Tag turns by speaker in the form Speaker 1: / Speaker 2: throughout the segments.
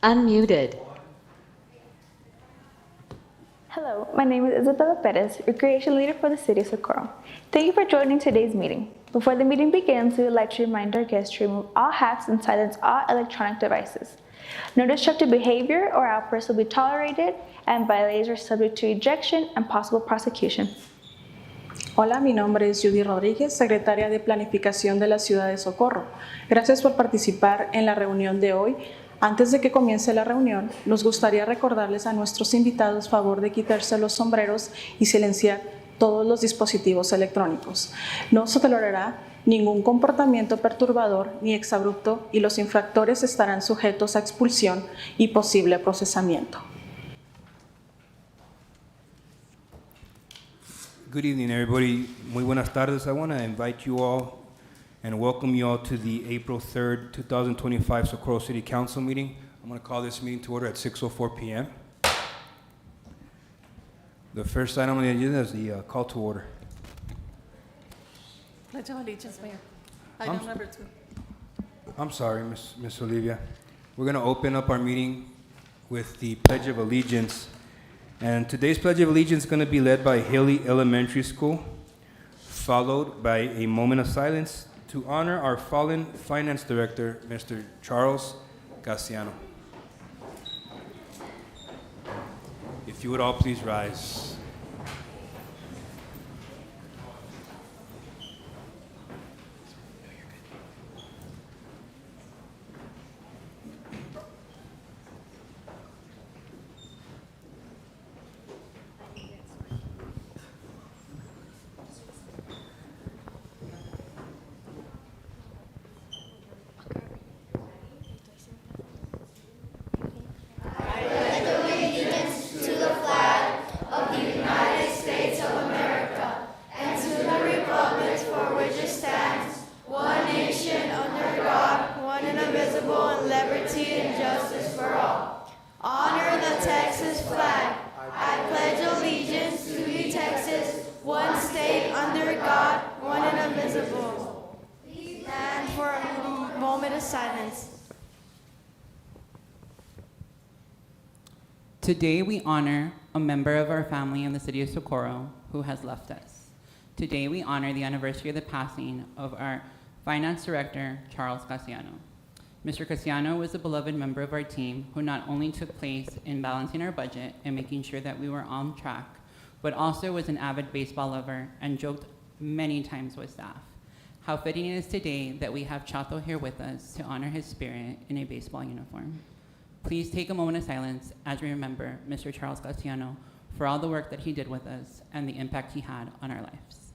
Speaker 1: Unmuted.
Speaker 2: Hello, my name is Isabella Perez, Recreation Leader for the City of Socorro. Thank you for joining today's meeting. Before the meeting begins, we would like to remind our guests to remove all hats and silence all electronic devices. No destructive behavior or outbursts will be tolerated, and violators are subject to ejection and possible prosecution.
Speaker 3: Hola, mi nombre es Judy Rodríguez, secretaria de Planificación de la Ciudad de Socorro. Gracias por participar en la reunión de hoy. Antes de que comience la reunión, nos gustaría recordarles a nuestros invitados favor de quitarse los sombreros y silenciar todos los dispositivos electrónicos. No se tolerará ningún comportamiento perturbador ni exabrupto y los infractores estarán sujetos a expulsión y posible procesamiento.
Speaker 4: Good evening, everybody. Muy buenas tardes. I want to invite you all and welcome you all to the April 3rd, 2025 Socorro City Council meeting. I'm going to call this meeting to order at 6:04 p.m. The first item on the agenda is the call to order.
Speaker 5: Pledge of Allegiance, Mayor. Item number 2.
Speaker 4: I'm sorry, Miss Olivia. We're going to open up our meeting with the Pledge of Allegiance. And today's Pledge of Allegiance is going to be led by Haley Elementary School, followed by a moment of silence to honor our fallen Finance Director, Mr. Charles Casiano. If you would all please rise.
Speaker 6: Today we honor a member of our family in the city of Socorro who has left us. Today we honor the anniversary of the passing of our Finance Director, Charles Casiano. Mr. Casiano was a beloved member of our team who not only took place in balancing our budget and making sure that we were on track, but also was an avid baseball lover and joked many times with staff. How fitting it is today that we have Chato here with us to honor his spirit in a baseball uniform. Please take a moment of silence as we remember Mr. Charles Casiano for all the work that he did with us and the impact he had on our lives.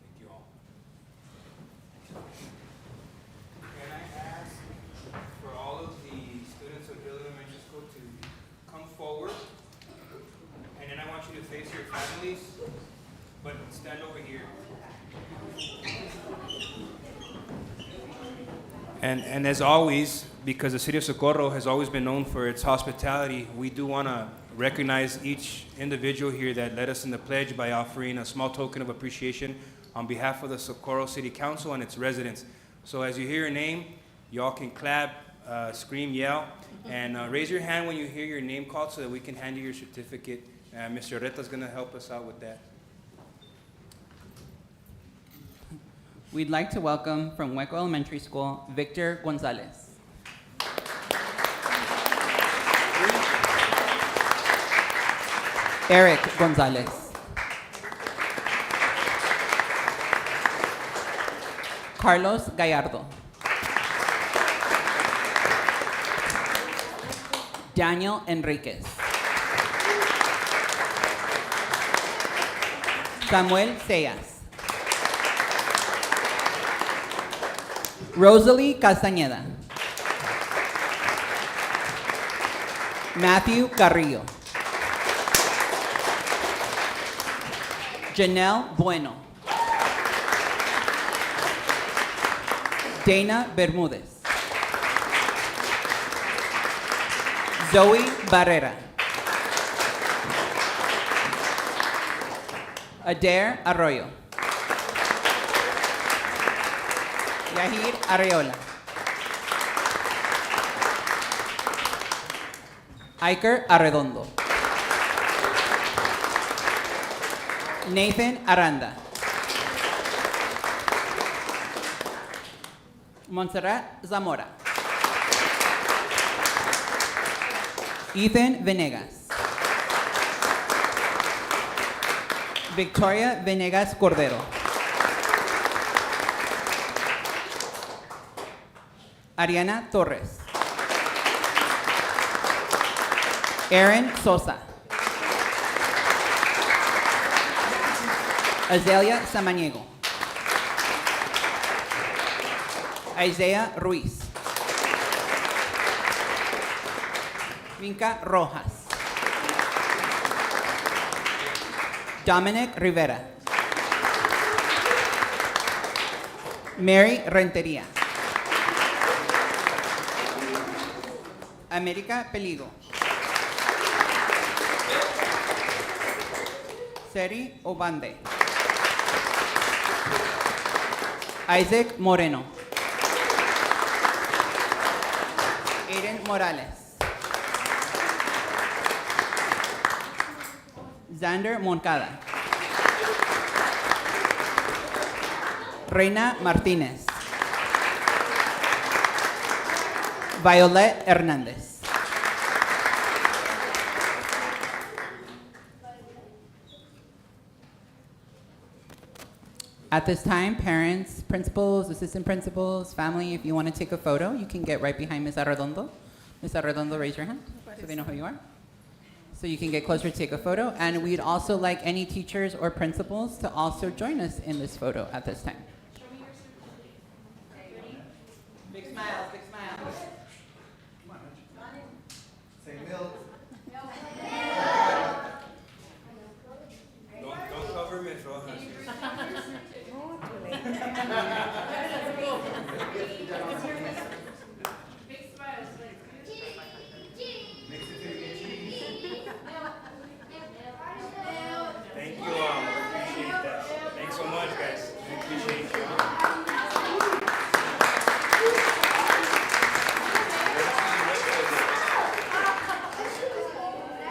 Speaker 4: Thank you all. Can I ask for all of the students of Hill Elementary School to come forward? And then I want you to face your families, but stand over here. And as always, because the city of Socorro has always been known for its hospitality, we do want to recognize each individual here that led us in the pledge by offering a small token of appreciation on behalf of the Socorro City Council and its residents. So as you hear your name, y'all can clap, scream, yell, and raise your hand when you hear your name called so that we can hand you your certificate. Mr. Reta's going to help us out with that.
Speaker 6: We'd like to welcome from Hueco Elementary School, Victor Gonzalez. Eric Gonzalez. Carlos Gallardo. Daniel Enriquez. Samuel Sayas. Rosalie Castañeda. Matthew Carrillo. Janelle Bueno. Dana Bermúdez. Zoe Barrera. Adair Arroyo. Yahir Arreola. Iker Arredondo. Nathan Aranda. Montserrat Zamora. Ethan Venegas. Victoria Venegas Cordero. Ariana Torres. Aaron Sosa. Azelia Samaniego. Isaiah Ruiz. Vinca Rojas. Dominic Rivera. Mary Renteria. América Peligo. Seri Obande. Isaac Moreno. Aiden Morales. Xander Moncada. Reina Martínez. Violet Hernández. At this time, parents, principals, assistant principals, family, if you want to take a photo, you can get right behind Ms. Arredondo. Ms. Arredondo, raise your hand so they know who you are. So you can get closer to take a photo. And we'd also like any teachers or principals to also join us in this photo at this time. Big smiles, big smiles.
Speaker 4: Don't cover Ms. Rojas. Thank you all. Appreciate that. Thanks so much, guys. I appreciate you.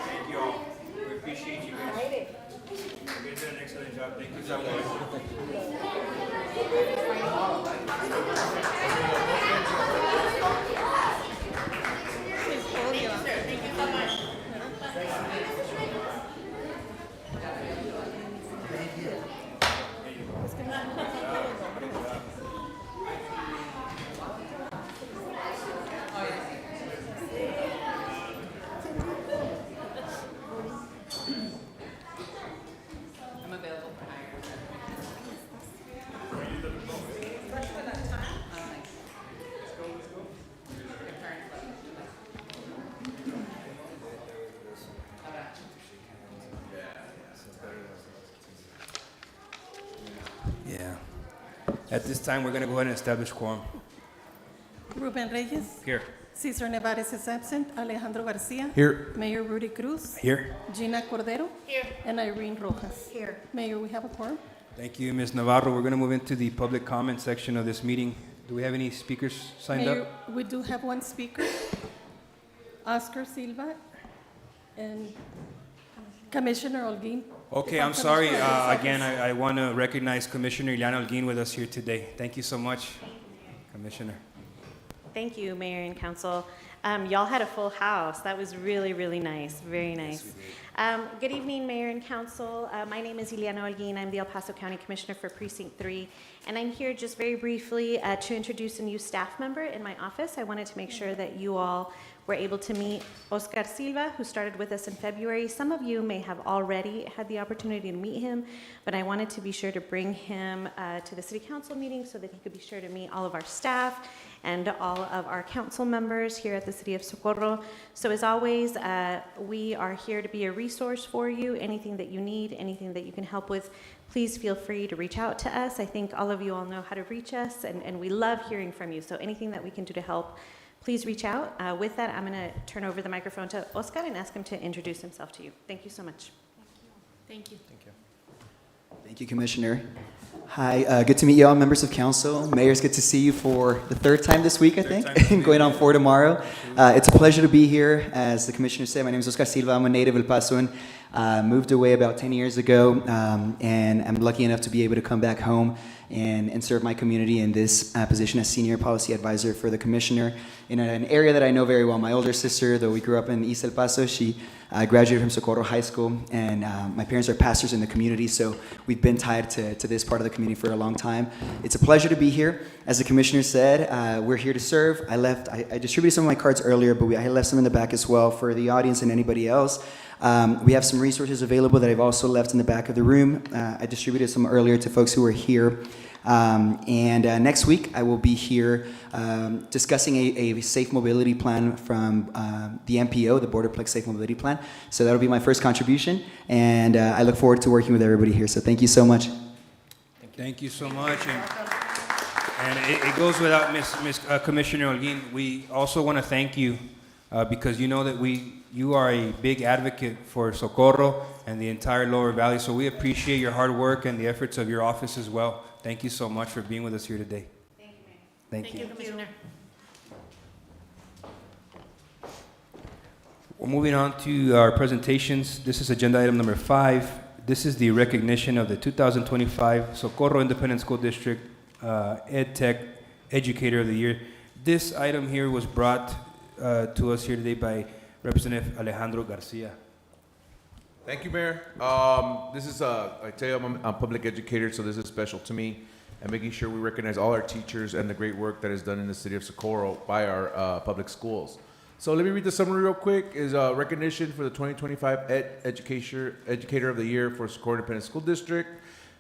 Speaker 4: Thank you all. We appreciate you guys. You guys did an excellent job. Thank you so much.
Speaker 6: I'm available for hire.
Speaker 4: Yeah. At this time, we're going to go ahead and establish quorum.
Speaker 5: Ruben Reyes.
Speaker 4: Here.
Speaker 5: Cesar Nevares is absent. Alejandro Garcia.
Speaker 4: Here.
Speaker 5: Mayor Rudy Cruz.
Speaker 4: Here.
Speaker 5: Gina Cordero. Here. And Irene Rojas. Here. Mayor, we have a quorum.
Speaker 4: Thank you, Ms. Navarro. We're going to move into the public comment section of this meeting. Do we have any speakers signed
Speaker 5: Mayor,
Speaker 4: up?
Speaker 5: we do have one speaker, Oscar Silva, and Commissioner Olguin.
Speaker 4: Okay,
Speaker 5: If
Speaker 4: I'm sorry.
Speaker 5: Commissioner Olguin
Speaker 4: Again,
Speaker 5: seconds.
Speaker 4: I want to recognize Commissioner Ileana Holguin with us here today. Thank you so much, Commissioner.
Speaker 1: Thank you, Mayor and Council. Y'all had a full house. That was really, really nice. Very nice. Good evening, Mayor and Council. My name is Ileana Holguin. I'm the El Paso County Commissioner for Precinct 3. And I'm here just very briefly to introduce a new staff member in my office. I wanted to make sure that you all were able to meet Oscar Silva, who started with us in February. Some of you may have already had the opportunity to meet him, but I wanted to be sure to bring him to the City Council meeting so that he could be sure to meet all of our staff and all of our council members here at the City of Socorro. So as always, we are here to be a resource for you. Anything that you need, anything that you can help with, please feel free to reach out to us. I think all of you all know how to reach us, and we love hearing from you. So anything that we can do to help, please reach out. With that, I'm going to turn over the microphone to Oscar and ask him to introduce himself to you. Thank you so much.
Speaker 5: Thank you.
Speaker 4: Thank you.
Speaker 7: Thank you, Commissioner. Hi, good to meet you all, members of council. Mayor, it's good to see you for the third time this week, I think, going on 4 tomorrow. It's a pleasure to be here. As the Commissioner said, my name is Oscar Silva. I'm a native El Pasoan. Moved away about 10 years ago, and I'm lucky enough to be able to come back home and serve my community in this position as Senior Policy Advisor for the Commissioner in an area that I know very well. My older sister, though we grew up in East El Paso, she graduated from Socorro High School, and my parents are pastors in the community, so we've been tied to this part of the community for a long time. It's a pleasure to be here. As the Commissioner said, we're here to serve. I distributed some of my cards earlier, but I left some in the back as well for the audience and anybody else. We have some resources available that I've also left in the back of the room. I distributed some earlier to folks who were here. Next week, I will be here discussing a safe mobility plan from the MPO, the Borderplex Safe Mobility Plan. So that'll be my first contribution, and I look forward to working with everybody here. So thank you so much.
Speaker 4: Thank you so much. And it goes without, Commissioner Holguin, we also want to thank you because you know that you are a big advocate for Socorro and the entire Lower Valley. So we appreciate your hard work and the efforts of your office as well. Thank you so much for being with us here today.
Speaker 1: Thank you, Mayor.
Speaker 4: Thank you.
Speaker 5: Commissioner.
Speaker 4: We're moving on to our presentations. This is agenda item number 5. This is the recognition of the 2025 Socorro Independent School District EdTech Educator of the Year. This item here was brought to us here today by Representative Alejandro Garcia.
Speaker 8: Thank you, Mayor. This is, I tell you, I'm a public educator, so this is special to me, and making sure we recognize all our teachers and the great work that is done in the city of Socorro by our public schools. So let me read the summary real quick. Is recognition for the 2025 Educator of the Year for Socorro Independent School District.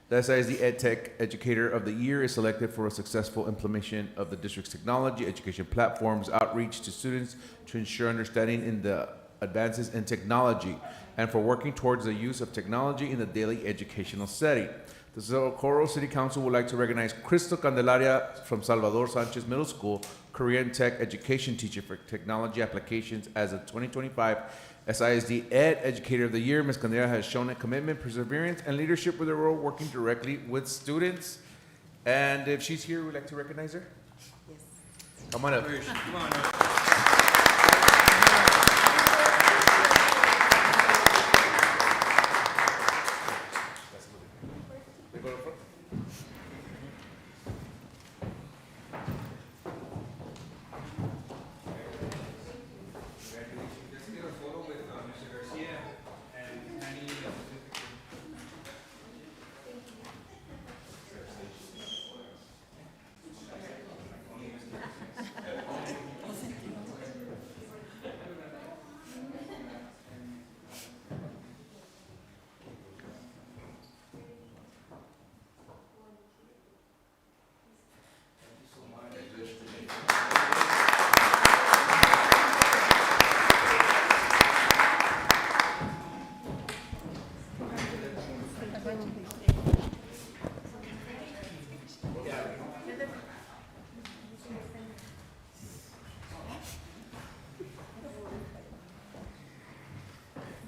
Speaker 8: The SISD EdTech Educator of the Year is selected for a successful implementation of the district's technology education platforms, outreach to students to ensure understanding in the advances in technology, and for working towards the use of technology in the daily educational setting. The Socorro City Council would like to recognize Crystal Candelaria from Salvador Sanchez Middle School, Korean Tech Education Teacher for Technology Applications as a 2025 SISD Ed Educator of the Year. Ms. Candelaria has shown a commitment, perseverance, and leadership with her role working directly with students. And if she's here, we'd like to recognize her. Yes. Come on up.
Speaker 4: Come on up.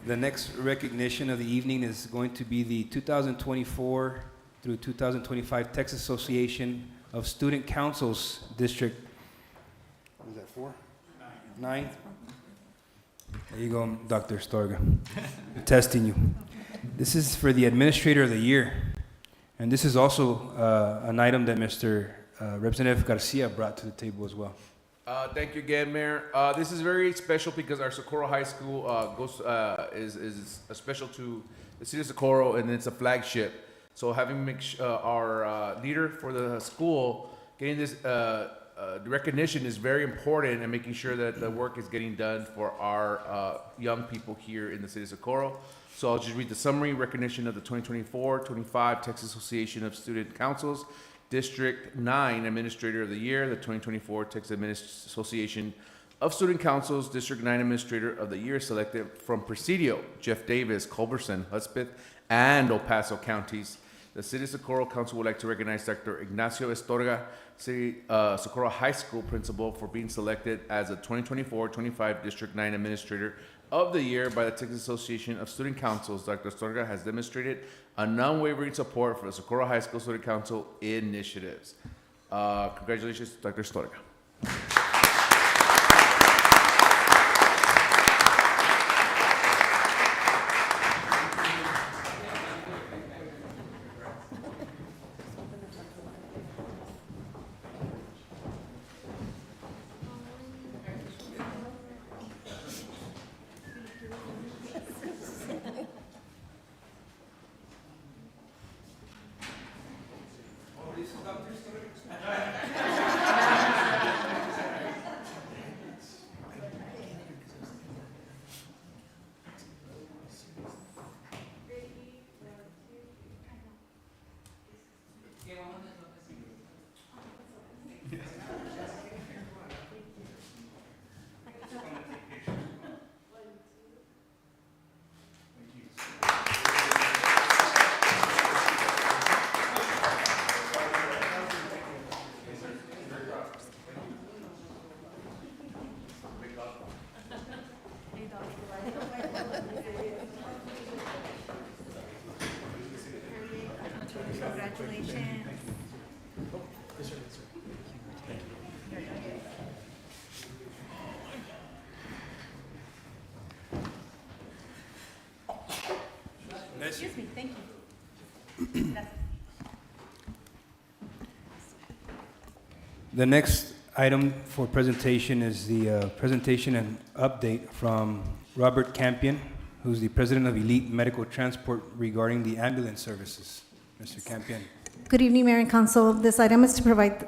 Speaker 4: The next recognition of the evening is going to be the 2024 through 2025 Texas Association of Student Councils District. What is that, 4? 9? There you go, Dr. Storga. I'm testing you. This is for the Administrator of the Year. And this is also an item that Mr. Representative Garcia brought to the table as well.
Speaker 8: Thank you again, Mayor. This is very special because our Socorro High School is special to the city of Socorro, and it's a flagship. So having our leader for the school getting this recognition is very important, and making sure that the work is getting done for our young people here in the city of Socorro. So I'll just read the summary. Recognition of the 2024-25 Texas Association of Student Councils District 9 Administrator of the Year, the 2024 Texas Association of Student Councils District 9 Administrator of the Year, selected from Presidio, Jeff Davis, Culberson, Hudspeth, and El Paso counties. the City of Socorro Council would like to recognize Dr. Ignacio Estorga, City Socorro High School Principal, for being selected as a 2024-25 District 9 Administrator of the Year by the Texas Association of Student Councils. Dr. Estorga has demonstrated unwavering support for the Socorro High School Student Council initiatives. Congratulations, Dr. Estorga.
Speaker 1: Congratulations. Excuse me, thank you.
Speaker 4: The next item for presentation is the presentation and update from Robert Campion, who's the president of Elite Medical Transport, regarding the ambulance services. Mr. Campion.
Speaker 5: Good evening, Mayor and Council. This item is to provide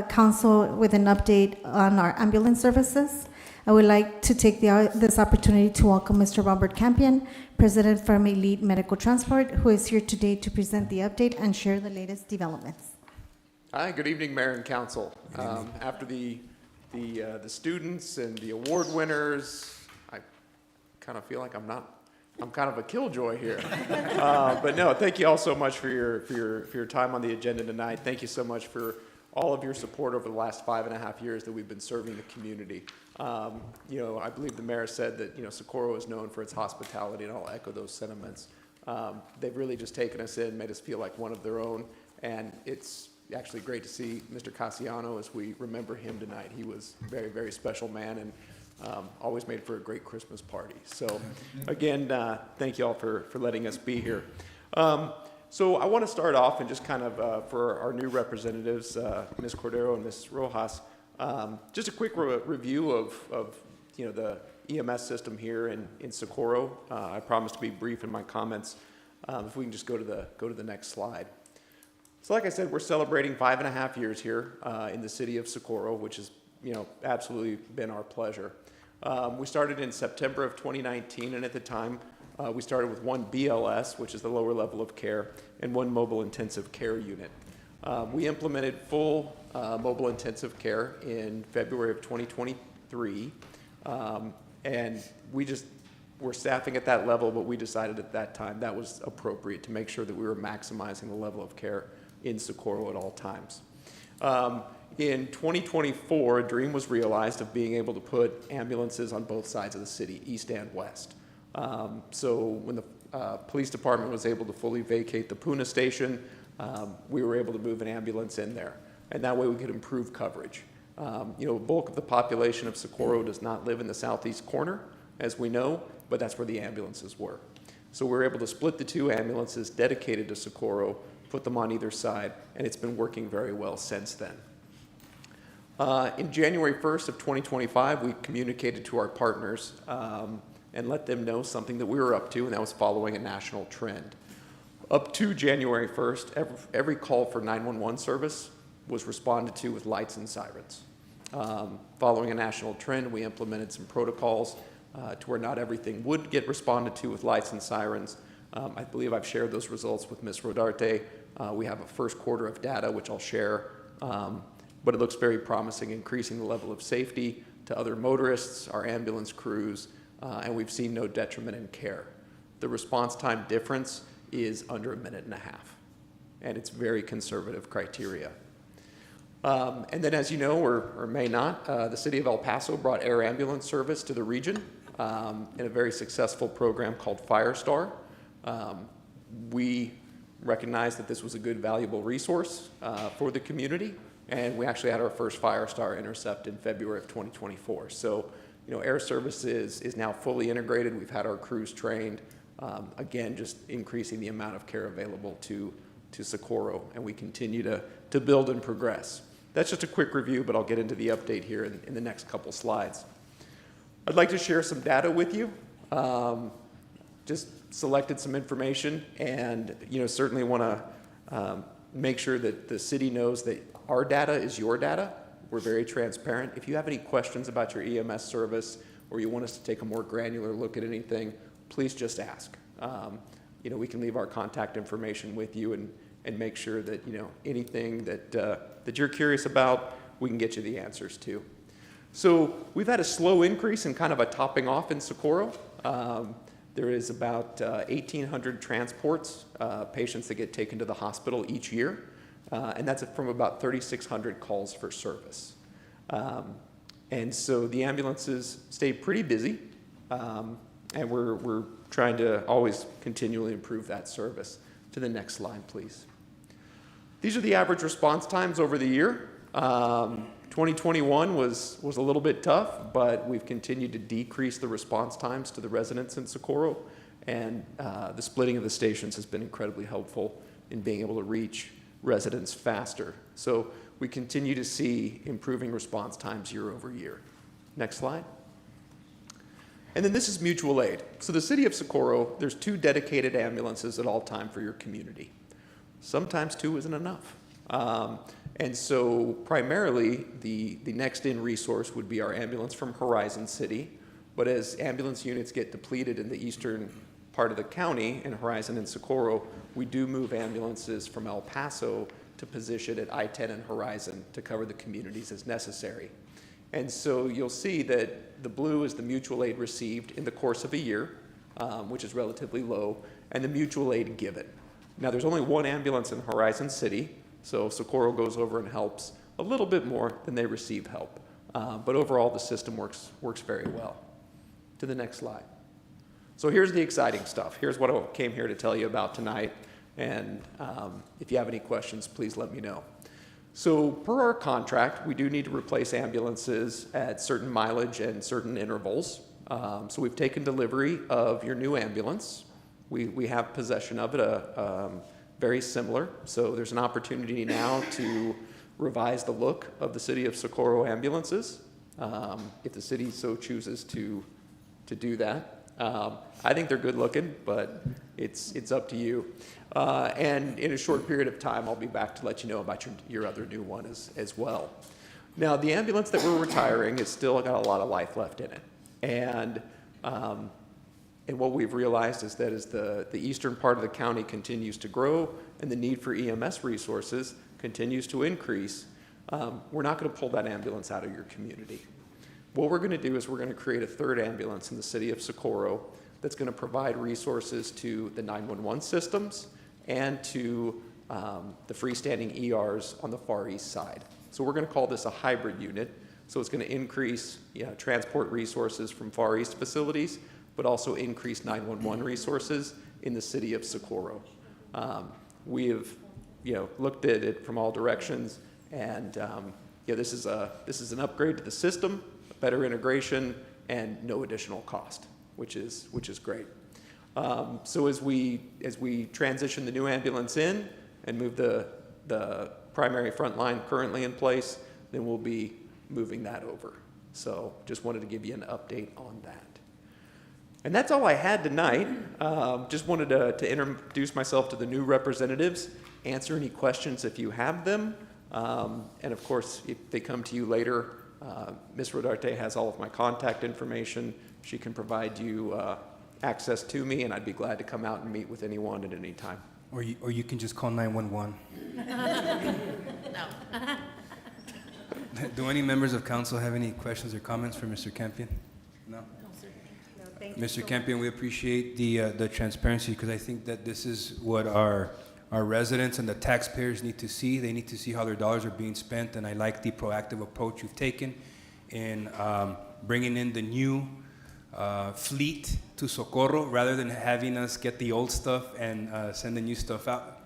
Speaker 5: Council with an update on our ambulance services. I would like to take this opportunity to welcome Mr. Robert Campion, President from Elite Medical Transport, who is here today to present the update and share the latest developments.
Speaker 9: Hi, good evening, Mayor and Council. After the students and the award winners, I kind of feel like I'm kind of a killjoy here. But no, thank you all so much for your time on the agenda tonight. Thank you so much for all of your support over the last 5.5 years that we've been serving the community. I believe the mayor said that, Socorro is known for its hospitality, and I'll echo those sentiments. They've really just taken us in, made us feel like one of their own, and it's actually great to see Mr. Cassiano as we remember him tonight. He was a very, very special man, and always made for a great Christmas party. So again, thank you all for letting us be here. So I want to start off and just kind of, for our new representatives, Ms. Cordero and Ms. Rojas, just a quick review of the EMS system here in Socorro. I promise to be brief in my comments. If we can just go to the next slide. So like I said, we're celebrating 5.5 years here in the city of Socorro, which has absolutely been our pleasure. We started in September of 2019, and at the time, we started with one BLS, which is the lower level of care, and one mobile intensive care unit. We implemented full mobile intensive care in February of 2023, and we're staffing at that level, but we decided at that time that was appropriate to make sure that we were maximizing the level of care in Socorro at all times. In 2024, a dream was realized of being able to put ambulances on both sides of the city, east and west. So when the police department was able to fully vacate the Puna station, we were able to move an ambulance in there. And that way we could improve coverage. A bulk of the population of Socorro does not live in the southeast corner, as we know, but that's where the ambulances were. So we were able to split the two ambulances dedicated to Socorro, put them on either side, and it's been working very well since then. In January 1st of 2025, we communicated to our partners and let them know something that we were up to, and that was following a national trend. Up to January 1st, every call for 911 service was responded to with lights and sirens. Following a national trend, we implemented some protocols to where not everything would get responded to with lights and sirens. I believe I've shared those results with Ms. Rodarte. We have a first quarter of data, which I'll share, but it looks very promising, increasing the level of safety to other motorists, our ambulance crews, and we've seen no detriment in care. The response time difference is under 1.5 minutes. and it's very conservative criteria. And then, as you know, or may not, the city of El Paso brought air ambulance service to the region in a very successful program called Firestar. We recognized that this was a good, valuable resource for the community, and we actually had our first Firestar intercept in February of 2024. So, air service is now fully integrated. We've had our crews trained. Again, just increasing the amount of care available to Socorro, and we continue to build and progress. That's just a quick review, but I'll get into the update here in the next couple slides. I'd like to share some data with you. Just selected some information, and certainly want to make sure that the city knows that our data is your data. We're very transparent. If you have any questions about your EMS service, or you want us to take a more granular look at anything, please just ask. We can leave our contact information with you and make sure that anything that you're curious about, we can get you the answers to. So we've had a slow increase and kind of a topping off in Socorro. There is about 1,800 transports, patients that get taken to the hospital each year, and that's from about 3,600 calls for service. And so the ambulances stay pretty busy, and we're trying to always continually improve that service. To the next slide, please. These are the average response times over the year. 2021 was a little bit tough, but we've continued to decrease the response times to the residents in Socorro, and the splitting of the stations has been incredibly helpful in being able to reach residents faster. So we continue to see improving response times year over year. Next slide. And then this is mutual aid. So the city of Socorro, there's 2 dedicated ambulances at all time for your community. Sometimes 2 isn't enough. And so primarily the next in resource would be our ambulance from Horizon City. But as ambulance units get depleted in the eastern part of the county, in Horizon and Socorro, we do move ambulances from El Paso to position at I-10 and Horizon to cover the communities as necessary. And so you'll see that the blue is the mutual aid received in the course of a year, which is relatively low, and the mutual aid given. Now, there's only 1 ambulance in Horizon City, so Socorro goes over and helps a little bit more than they receive help. But overall, the system works very well. To the next slide. So here's the exciting stuff. Here's what I came here to tell you about tonight. And if you have any questions, please let me know. So per our contract, we do need to replace ambulances at certain mileage and certain intervals. So we've taken delivery of your new ambulance. We have possession of it, very similar. So there's an opportunity now to revise the look of the city of Socorro ambulances, if the city so chooses to do that. I think they're good looking, but it's up to you. And in a short period of time, I'll be back to let you know about your other new one as well. Now, the ambulance that we're retiring has still got a lot of life left in it. And what we've realized is that as the eastern part of the county continues to grow and the need for EMS resources continues to increase, we're not going to pull that ambulance out of your community. What we're going to do is we're going to create a 3rd ambulance in the city of Socorro that's going to provide resources to the 911 systems and to the freestanding ERs on the far east side. So we're going to call this a hybrid unit. So it's going to increase transport resources from far east facilities, but also increase 911 resources in the city of Socorro. We have looked at it from all directions, and this is an upgrade to the system, better integration, and no additional cost, which is great. So as we transition the new ambulance in and move the primary front line currently in place, then we'll be moving that over. So just wanted to give you an update on that. And that's all I had tonight. Just wanted to introduce myself to the new representatives, answer any questions if you have them, and of course, if they come to you later, Ms. Rodarte has all of my contact information. She can provide you access to me, and I'd be glad to come out and meet with anyone at any time.
Speaker 4: Or you can just call 911.
Speaker 1: No.
Speaker 4: Do any members of council have any questions or comments for Mr. Campion? No?
Speaker 1: No, sir. No, thank you
Speaker 4: Mr.
Speaker 1: so
Speaker 4: Campion, we appreciate the transparency, because I think that this is what our our residents and the taxpayers need to see. They need to see how their dollars are being spent, and I like the proactive approach you've taken in bringing in the new fleet to Socorro rather than having us get the old stuff and send the new stuff out.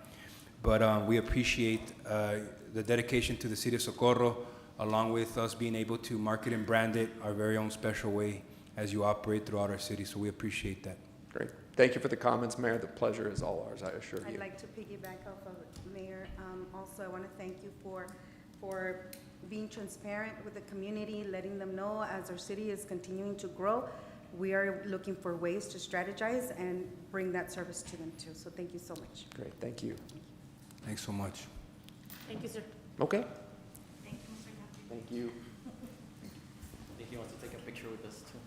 Speaker 4: But we appreciate the dedication to the city of Socorro, along with us being able to market and brand it our very own special way as you operate throughout our city. So we appreciate that.
Speaker 9: Great. Thank you for the comments, Mayor. The pleasure is all ours, I assure
Speaker 10: I'd
Speaker 9: you.
Speaker 10: like to piggyback off of Mayor. Also, I want to thank you for being transparent with the community, letting them know as our city is continuing to grow, we are looking for ways to strategize and bring that service to them too. So thank you so much.
Speaker 9: Great, thank you.
Speaker 4: Thanks so much.
Speaker 1: Thank you, sir.
Speaker 9: Okay.
Speaker 1: Thank you, Mr. Captain.
Speaker 9: Thank you.
Speaker 11: If you want to take a picture with us too.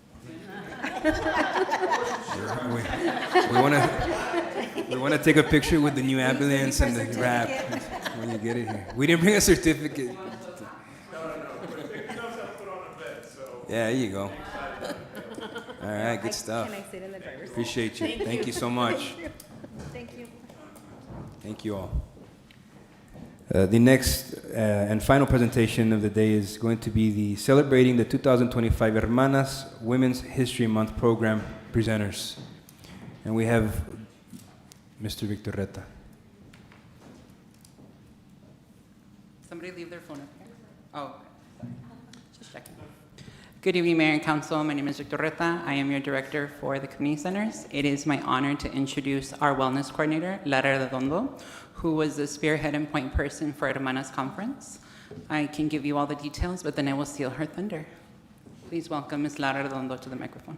Speaker 4: Sure. We want to take a picture with the new ambulance and the wrap when you get it here. We didn't bring a certificate. Yeah, there you go. All right, good stuff.
Speaker 10: Can I sit in the driver's seat?
Speaker 4: Appreciate you. Thank you so much.
Speaker 10: Thank you.
Speaker 4: Thank you all. The next and final presentation of the day is going to be the celebrating the 2025 Hermanas Women's History Month program presenters. And we have Mr. Victor Reta.
Speaker 6: Somebody leave their phone up here? Oh, okay. Sorry. Just checking. Good evening, Mayor and Council. My name is Victor Reta. I am your director for the community centers. It is my honor to introduce our wellness coordinator, Lara Redondo, who was the spearhead and point person for Hermanas Conference. I can give you all the details, but then I will steal her thunder. Please welcome Ms. Lara Redondo to the microphone.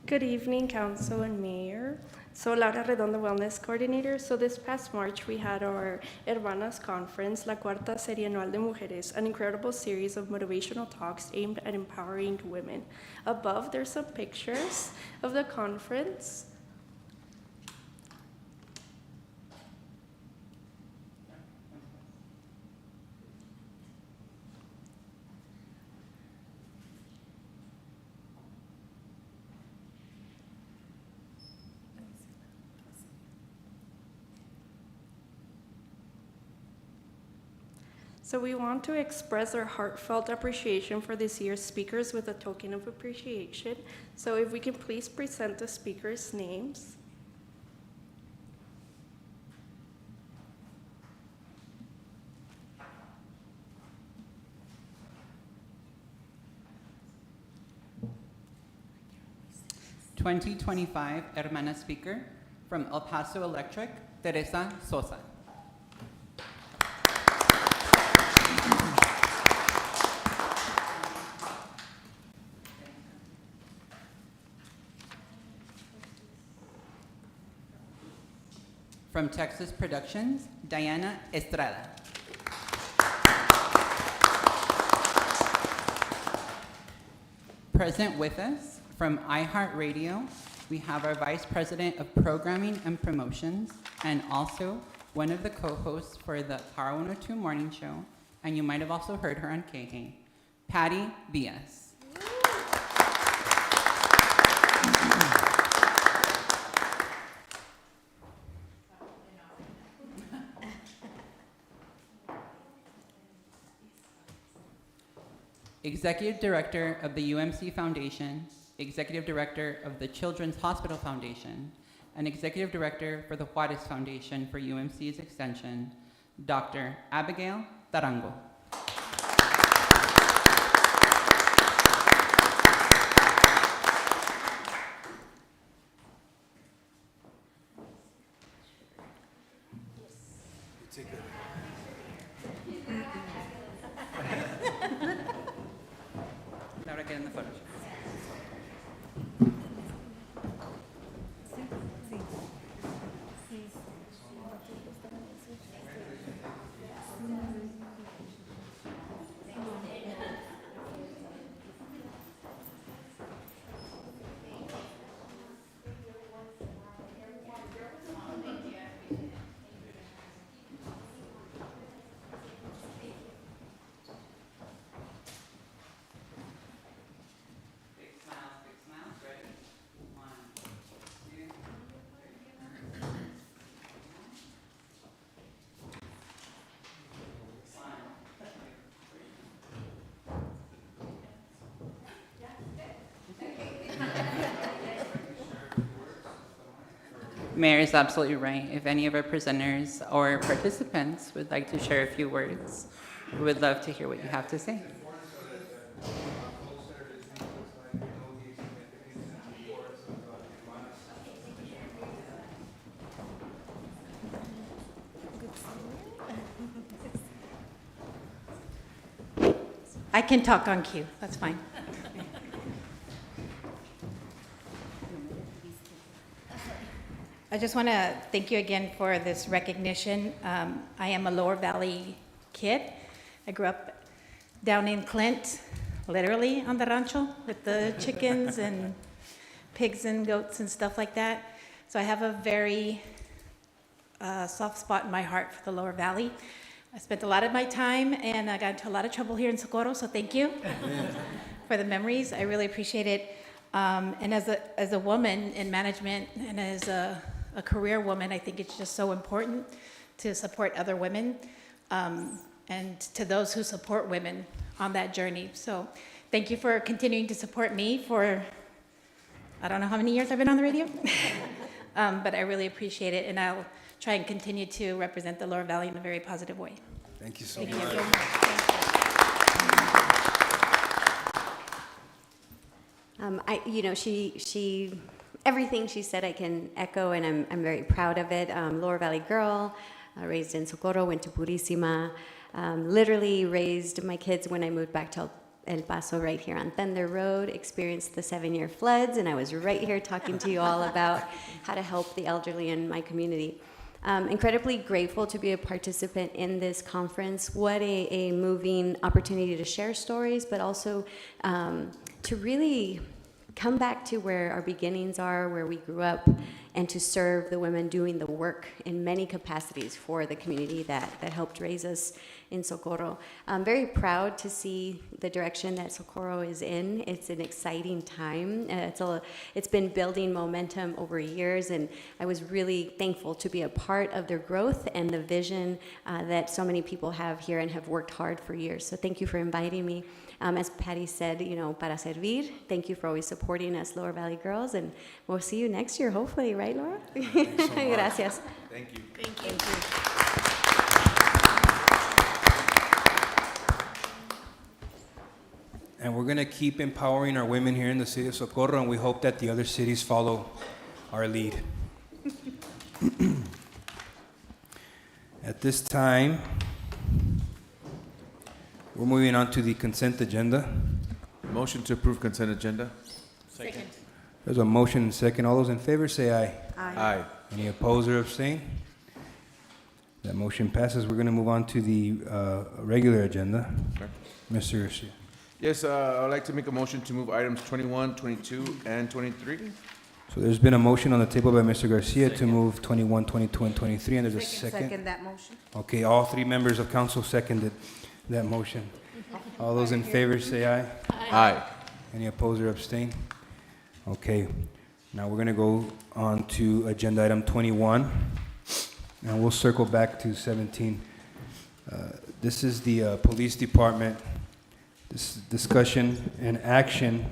Speaker 12: Good evening, Council and Mayor. So Laura Redondo, Wellness Coordinator. So this past March, we had our Hermanas Conference, La Cuarta Serie Anual de Mujeres, an incredible series of motivational talks aimed at empowering women. Above, there's some pictures of the conference. So we want to express our heartfelt appreciation for this year's speakers with a token of appreciation. So if we can please present the speakers' names.
Speaker 6: '25 Hermana speaker from El Paso Electric, Teresa Sosa. From Texas Productions, Diana Estrada. Present with us from iHeartRadio, we have our Vice President of Programming and Promotions, and also one of the co-hosts for the Power 102 Morning Show, and you might have also heard her on KK, Patty Diaz. Executive Director of the UMC Foundation, Executive Director of the Children's Hospital Foundation, and Executive Director for the Juarez Foundation for UMC's extension, Dr. Abigail Tarango. Laura, get in the photo. Mayor is absolutely right. If any of our presenters or participants would like to share a few words, we would love to hear what you have to say.
Speaker 1: I can talk on cue, that's fine. I just want to thank you again for this recognition. I am a Lower Valley kid. I grew up down in Clint, literally on the rancho with the chickens and pigs and goats and stuff like that. So I have a very soft spot in my heart for the Lower Valley. I spent a lot of my time and I got into a lot of trouble here in Socorro, so thank you for the memories. I really appreciate it. And as a woman in management and as a career woman, I think it's just so important to support other women and to those who support women on that journey. So thank you for continuing to support me for, I don't know how many years I've been on the radio, but I really appreciate it, and I'll try and continue to represent the Lower Valley in a very positive way.
Speaker 4: Thank you so
Speaker 1: Thank
Speaker 4: much.
Speaker 1: you so much.
Speaker 13: She everything she said I can echo, and I'm very proud of it. Lower Valley girl, raised in Socorro, went to Purísima, literally raised my kids when I moved back to El Paso right here on Thunder Road, experienced the 7-year floods, and I was right here talking to you all about how to help the elderly in my community. Incredibly grateful to be a participant in this conference. What a moving opportunity to share stories, but also to really come back to where our beginnings are, where we grew up, and to serve the women doing the work in many capacities for the community that helped raise us in Socorro. I'm very proud to see the direction that Socorro is in. It's an exciting time. It's been building momentum over years, and I was really thankful to be a part of their growth and the vision that so many people have here and have worked hard for years. So thank you for inviting me. As Patty said, para servir. Thank you for always supporting us, Lower Valley girls, and we'll see you next year, hopefully, right, Laura?
Speaker 8: Thanks so much.
Speaker 13: Gracias.
Speaker 8: Thank you.
Speaker 1: Thank you.
Speaker 4: And we're going to keep empowering our women here in the city of Socorro, and we hope that the other cities follow our lead. At this time, we're moving on to the consent agenda.
Speaker 8: Motion to approve consent agenda.
Speaker 1: Second.
Speaker 4: There's a motion and second. All those in favor say aye.
Speaker 8: Aye.
Speaker 4: Any opposed or abstain? That motion passes. We're going to move on to the regular agenda.
Speaker 8: Okay.
Speaker 4: Mr. Garcia.
Speaker 8: Yes, I would like to make a motion to move items 21, 22, and 23.
Speaker 4: So there's been a motion on the table by Mr. Garcia to move 21, 22, and 23, and there's a second.
Speaker 10: Second that motion.
Speaker 4: Okay, all three members of council seconded that motion. All those in favor say aye.
Speaker 8: Aye.
Speaker 4: Any opposed or abstain? Okay, now we're gonna go on to agenda item 21, and we'll circle back to 17. This is the police department. This discussion and action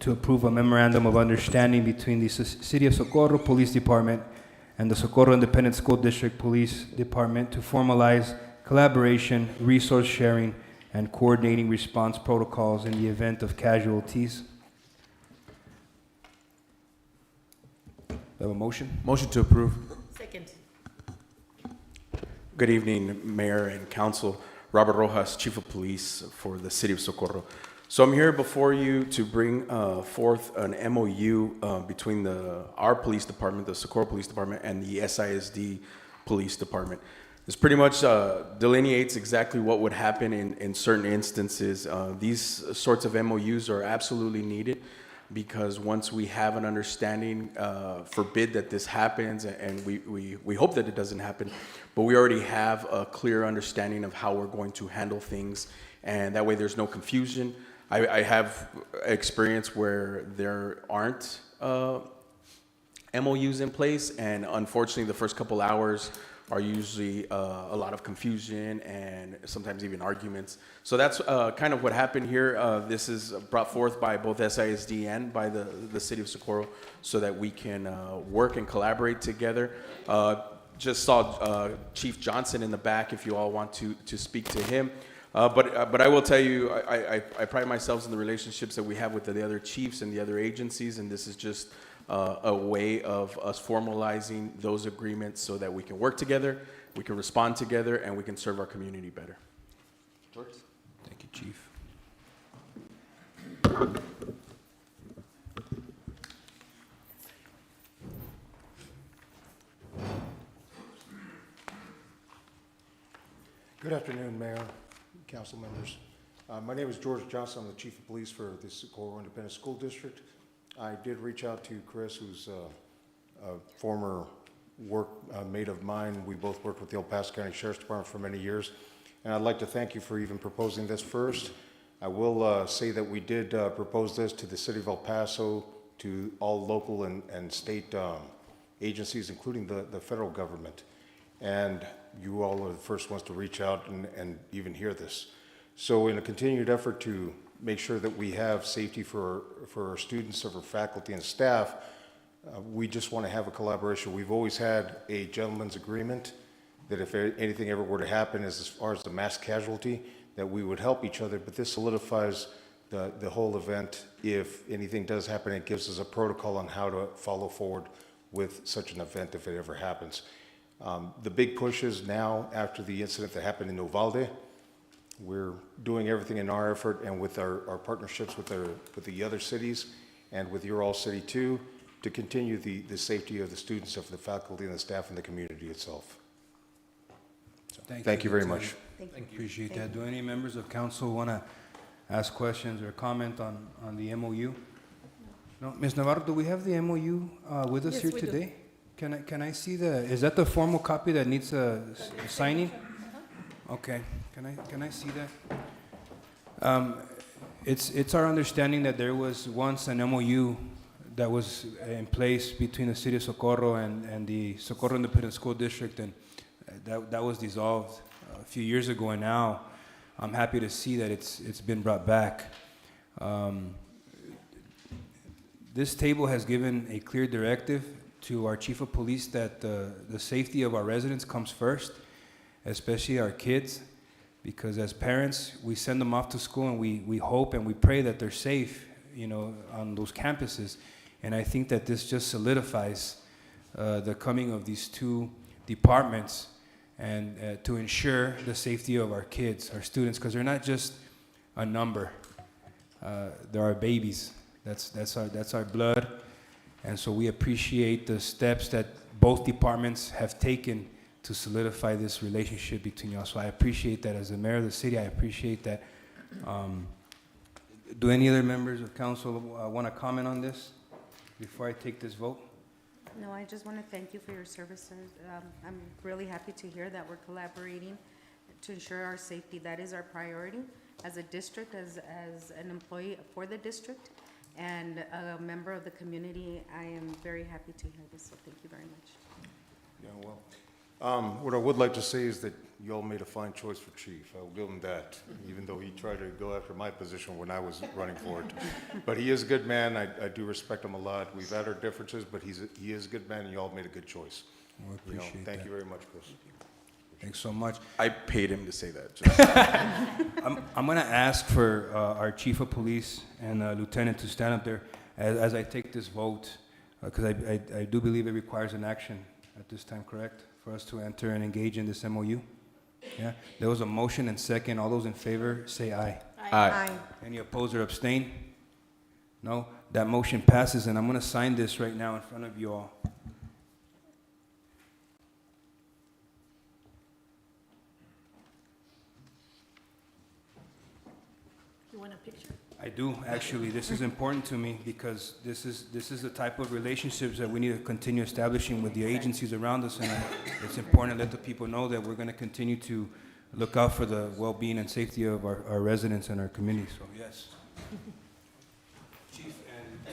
Speaker 4: to approve a memorandum of understanding between the City of Socorro Police Department and the Socorro Independent School District Police Department to formalize collaboration, resource sharing, and coordinating response protocols in the event of casualties. Do I have a motion?
Speaker 8: Motion to approve.
Speaker 1: Second.
Speaker 14: Good evening, Mayor and Council. Robert Rojas, Chief of Police for the City of Socorro. So I'm here before you to bring forth an MOU between our police department, the Socorro Police Department, and the SISD Police Department. This pretty much delineates exactly what would happen in certain instances. These sorts of MOUs are absolutely needed because once we have an understanding, forbid that this happens, and we hope that it doesn't happen, but we already have a clear understanding of how we're going to handle things, and that way there's no confusion. I have experience where there aren't MOUs in place, and unfortunately the first couple hours are usually a lot of confusion and sometimes even arguments. So that's kind of what happened here. This is brought forth by both SISD and by the city of Socorro so that we can work and collaborate together. Just saw Chief Johnson in the back if you all want to speak to him. But I will tell you, I pride myself in the relationships that we have with the other chiefs and the other agencies, and this is just a way of us formalizing those agreements so that we can work together, we can respond together, and we can serve our community better. George?
Speaker 4: Thank you, Chief.
Speaker 15: Good afternoon, Mayor, council members. My name is George Johnson. I'm the Chief of Police for the Socorro Independent School District. I did reach out to Chris, who's a former mate of mine. We both worked with the El Paso County Sheriff's Department for many years, and I'd like to thank you for even proposing this first. I will say that we did propose this to the City of El Paso, to all local and state agencies, including the federal government. And you all are the first ones to reach out and even hear this. So in a continued effort to make sure that we have safety for our students, for our faculty and staff, we just want to have a collaboration. We've always had a gentleman's agreement that if anything ever were to happen as far as the mass casualty, that we would help each other, but this solidifies the whole event. If anything does happen, it gives us a protocol on how to follow forward with such an event if it ever happens. The big push is now, after the incident that happened in Uvalde, we're doing everything in our effort and with our partnerships with the other cities and with your all city too, to continue the safety of the students, of the faculty and the staff and the community itself. So, thank you very much.
Speaker 10: Thank you.
Speaker 4: Appreciate that. Do any members of council want to ask questions or comment on the MOU? No, Ms. Navarro, do we have the MOU with us
Speaker 12: Yes,
Speaker 4: here
Speaker 12: we do.
Speaker 4: today? Can I see is that the formal copy that needs signing? Okay, can I see that? It's our understanding that there was once an MOU that was in place between the city of Socorro and the Socorro Independent School District, and that was dissolved a few years ago, and now I'm happy to see that it's been brought back. This table has given a clear directive to our chief of police that the safety of our residents comes first, especially our kids, because as parents, we send them off to school and we hope and we pray that they're safe, on those campuses. And I think that this just solidifies the coming of these two departments and to ensure the safety of our kids, our students, because they're not just a number. They're our babies. That's our blood. And so we appreciate the steps that both departments have taken to solidify this relationship between y'all. So I appreciate that. As the mayor of the city, I appreciate that. Do any other members of council want to comment on this before I take this vote?
Speaker 10: No, I just want to thank you for your services. I'm really happy to hear that we're collaborating to ensure our safety. That is our priority as a district, as an employee for the district, and a member of the community. I am very happy to hear this, so thank you very much.
Speaker 15: Yeah, well, what I would like to say is that you all made a fine choice for chief. I'll give him that, even though he tried to go after my position when I was running for it. But he is a good man. I do respect him a lot. We've had our differences, but he is a good man, and you all made a good choice.
Speaker 4: Well, I appreciate
Speaker 15: Thank
Speaker 4: that.
Speaker 15: you very much, Chris.
Speaker 4: Thanks so much.
Speaker 14: I paid him to say that.
Speaker 4: I'm going to ask for our chief of police and lieutenant to stand up there as I take this vote, because I do believe it requires an action at this time, correct? For us to enter and engage in this MOU? Yeah? There was a motion and second. All those in favor, say aye.
Speaker 14: Aye.
Speaker 4: Any opposed or abstain? No? That motion passes, and I'm going to sign this right now in front of you all.
Speaker 5: You want a picture?
Speaker 4: I do, actually. This is important to me because this is the type of relationships that we need to continue establishing with the agencies around us, and it's important to let the people know that we're going to continue to look out for the well-being and safety of our residents and our community. So, yes. Chief and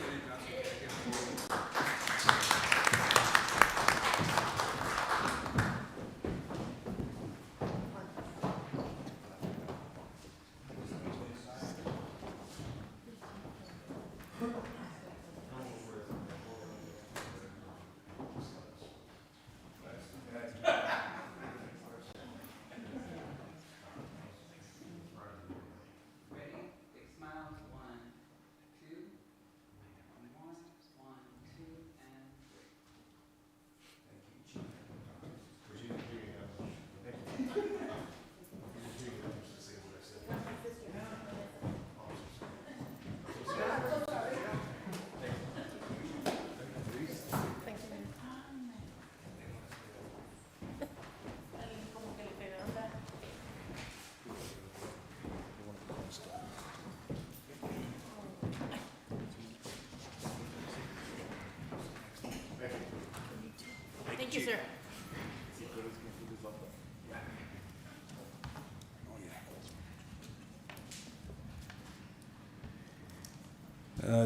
Speaker 1: Thank you, sir.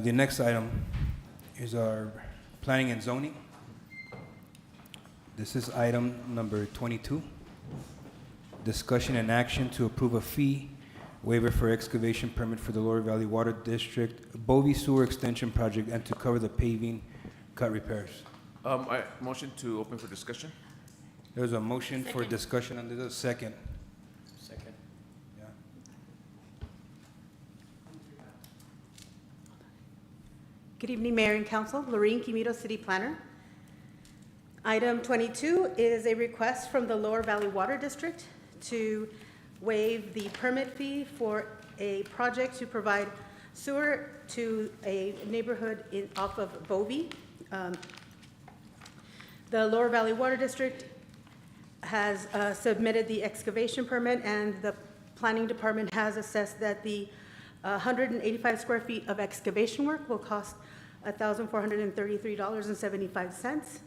Speaker 4: The next item is our planning and zoning. This is item number 22. Discussion and action to approve a fee waiver for excavation permit for the Lower Valley Water District Bovee Sewer Extension Project and to cover the paving cut repairs.
Speaker 8: I motion to open for discussion.
Speaker 4: There's a motion for discussion and there's a second.
Speaker 11: Second.
Speaker 4: Yeah.
Speaker 16: Good evening, Mayor and Council. Lorene Quimito, City Planner. Item 22 is a request from the Lower Valley Water District to waive the permit fee for a project to provide sewer to a neighborhood off of Bovee. The Lower Valley Water District has submitted the excavation permit, and the Planning Department has assessed that the 185 square feet of excavation work will cost $1,433.75.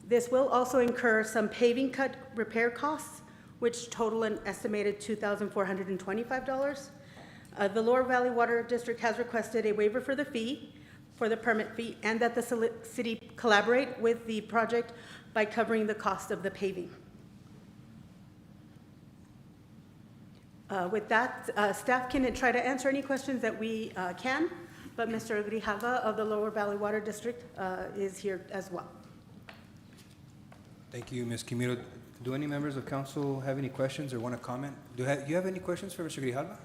Speaker 16: This will also incur some paving cut repair costs, which total an estimated $2,425. The Lower Valley Water District has requested a waiver for the fee, for the permit fee, and that the city collaborate with the project by covering the cost of the paving. With that, staff can try to answer any questions that we can, but Mr. Grijalva of the Lower Valley Water District is here as well.
Speaker 4: Thank you, Ms. Quimito. Do any members of council have any questions or want to comment? Do you have any questions for Mr. Grijalva?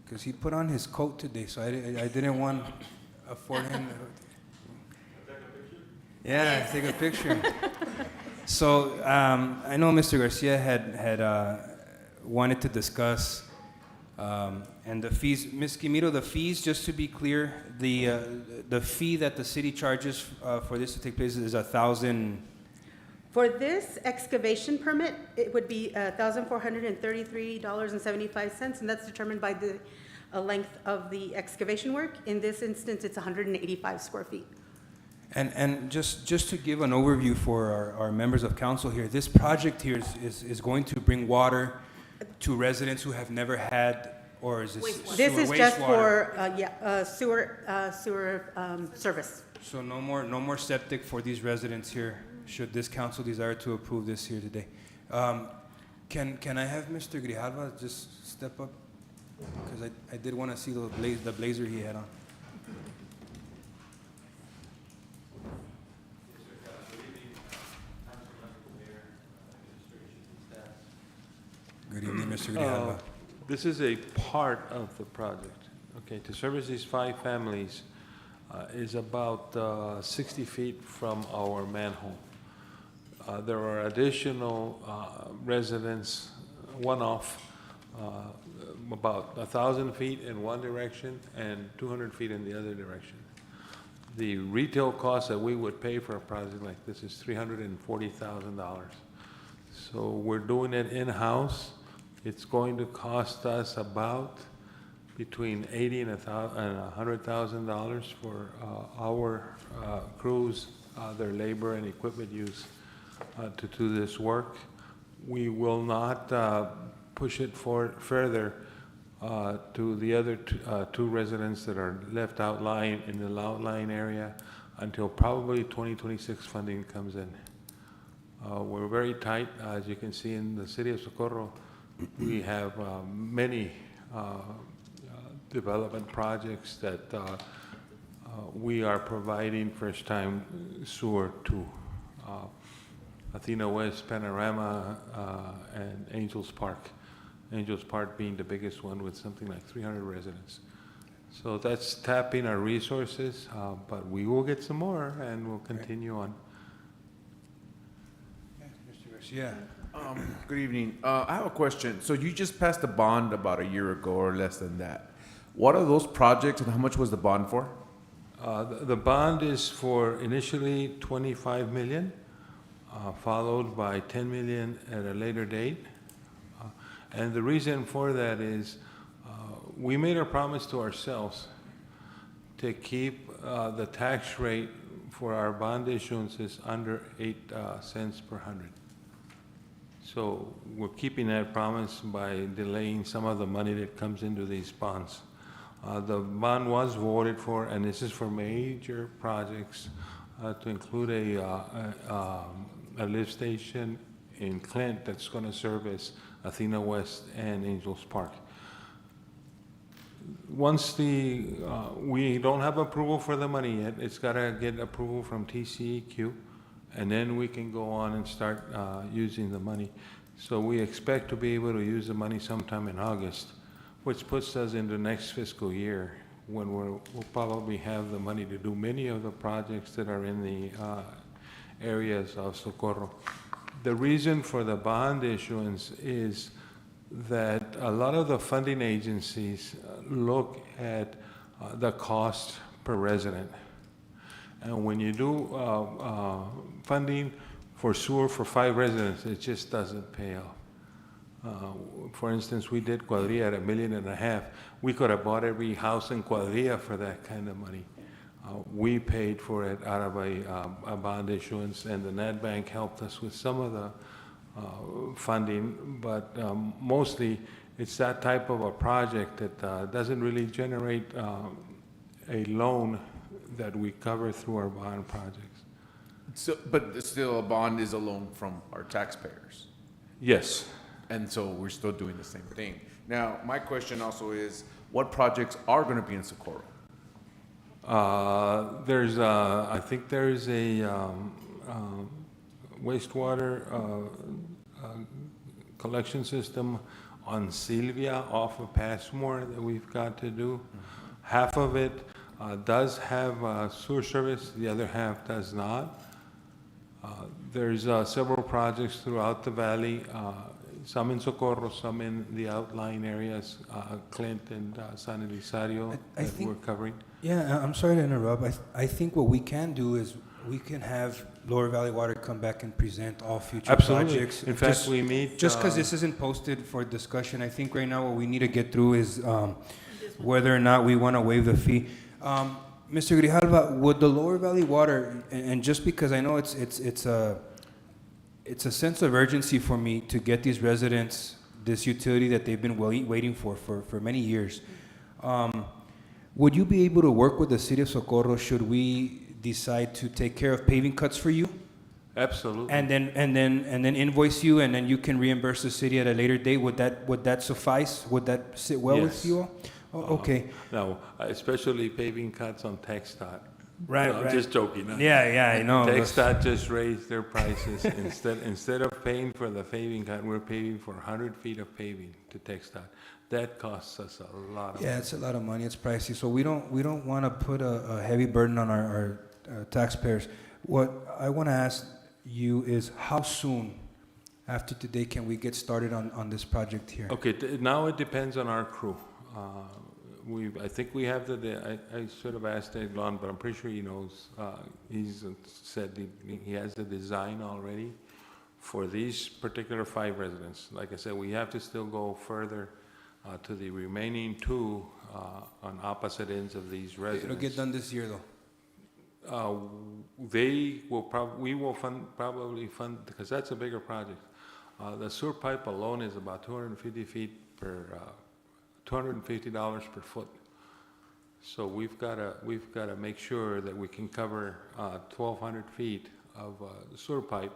Speaker 4: Because he put on his coat today, so I didn't want to afford him. Yeah, take a picture. So I know Mr. Garcia had wanted to discuss and the fees. Ms. Quimito, the fees, just to be clear, the fee that the city charges for this to take place is $1,000.
Speaker 16: For this excavation permit, it would be $1,433.75, and that's determined by the length of the excavation work. In this instance, it's 185 square feet.
Speaker 4: And just to give an overview for our members of council here, this project here is going to bring water to residents who have never had, or is this sewer,
Speaker 16: This is just
Speaker 4: wastewater?
Speaker 16: for sewer service.
Speaker 4: So no more septic for these residents here, should this council desire to approve this here today. Can I have Mr. Grijalva just step up? Because I did want to see the blazer he had on. Good evening, Mr. Grijalva.
Speaker 17: This is a part of the project. Okay, to service these 5 families is about 60 feet from our manhole. There are additional residents, one-off, about 1,000 feet in one direction and 200 feet in the other direction. The retail cost that we would pay for a project like this is $340,000. So we're doing it in-house. It's going to cost us about between $80,000 and $100,000 for our crews, their labor and equipment use to do this work. We will not push it further to the other two residents that are left outlying in the outlying area until probably 2026 funding comes in. We're very tight, as you can see in the city of Socorro. We have many development projects that we are providing first-time sewer to. Athena West, Panorama, and Angels Park. Angels Park being the biggest one with something like 300 residents. So that's tapping our resources, but we will get some more and we'll continue on.
Speaker 4: Mr. Garcia.
Speaker 8: Good evening. I have a question. So you just passed a bond about a year ago or less than that. What are those projects and how much was the bond for?
Speaker 17: The bond is for initially 25 million, followed by 10 million at a later date. And the reason for that is we made a promise to ourselves to keep the tax rate for our bond issuance is under 8 cents per hundred. So we're keeping that promise by delaying some of the money that comes into these bonds. The bond was voted for, and this is for major projects, to include a lift station in Clint that's going to service Athena West and Angels Park. Once we don't have approval for the money yet, it's got to get approval from TCEQ, and then we can go on and start using the money. So we expect to be able to use the money sometime in August, which puts us into next fiscal year when we'll probably have the money to do many of the projects that are in the areas of Socorro. The reason for the bond issuance is that a lot of the funding agencies look at the cost per resident. And when you do funding for sewer for 5 residents, it just doesn't pay off. For instance, we did Cuadrilla at $1.5 million. We could have bought every house in Cuadrilla for that kind of money. We paid for it out of a bond issuance, and the Nat Bank helped us with some of the funding, but mostly it's that type of a project that doesn't really generate a loan that we cover through our bond projects.
Speaker 8: So, but still, a bond is a loan from our taxpayers.
Speaker 17: Yes.
Speaker 8: And so we're still doing the same thing. Now, my question also is, what projects are going to be in Socorro?
Speaker 17: I think there's a wastewater collection system on Sylvia off of Passmore that we've got to do. Half of it does have sewer service, the other half does not. There's several projects throughout the valley, some in Socorro, some in the outlying areas, Clint and San Elizario that we're covering.
Speaker 4: Yeah, I'm sorry to interrupt. I think what we can do is we can have Lower Valley Water come back and present all future projects.
Speaker 17: In fact, we meet...
Speaker 4: Just because this isn't posted for discussion, I think right now what we need to get through is whether or not we want to waive the fee. Mr. Grijalva, would the Lower Valley Water, and just because I know it's a sense of urgency for me to get these residents this utility that they've been waiting for many years. Would you be able to work with the city of Socorro should we decide to take care of paving cuts for you?
Speaker 17: Absolutely.
Speaker 4: And then invoice you, and then you can reimburse the city at a later date. Would that suffice? Would that sit well with you all? Oh, okay.
Speaker 17: No, especially paving cuts on TxDOT.
Speaker 4: Right,
Speaker 17: I'm
Speaker 4: right.
Speaker 17: just joking.
Speaker 4: Yeah, I know.
Speaker 17: TxDOT just raised their prices. Instead of paying for the paving cut, we're paying for 100 feet of paving to TxDOT. That costs us a lot of money.
Speaker 4: Yeah, it's a lot of money. It's pricey. So we don't want to put a heavy burden on our taxpayers. What I want to ask you is how soon after today can we get started on this project here?
Speaker 17: Okay, now it depends on our crew. I think we have I should have asked Eglon, but I'm pretty sure he knows. He's said he has the design already for these particular 5 residents. Like I said, we have to still go further to the remaining 2 on opposite ends of these residents.
Speaker 4: It'll get done this year, though.
Speaker 17: We will probably fund, because that's a bigger project. The sewer pipe alone is about 250 feet per, $250 per foot. So we've got to make sure that we can cover 1,200 feet of sewer pipe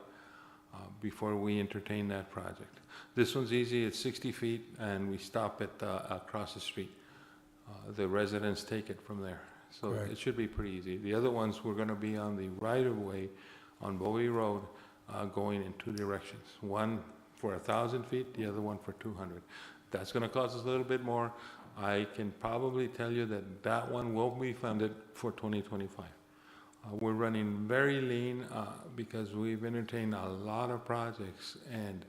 Speaker 17: before we entertain that project. This one's easy. It's 60 feet, and we stop it across the street. The residents take it from there. So
Speaker 4: Correct.
Speaker 17: It should be pretty easy. The other ones, we're going to be on the right-of-way on Bowie Road going in 2 directions. One for 1,000 feet, the other one for 200. That's going to cost us a little bit more. I can probably tell you that that one will be funded for 2025. We're running very lean because we've entertained a lot of projects, and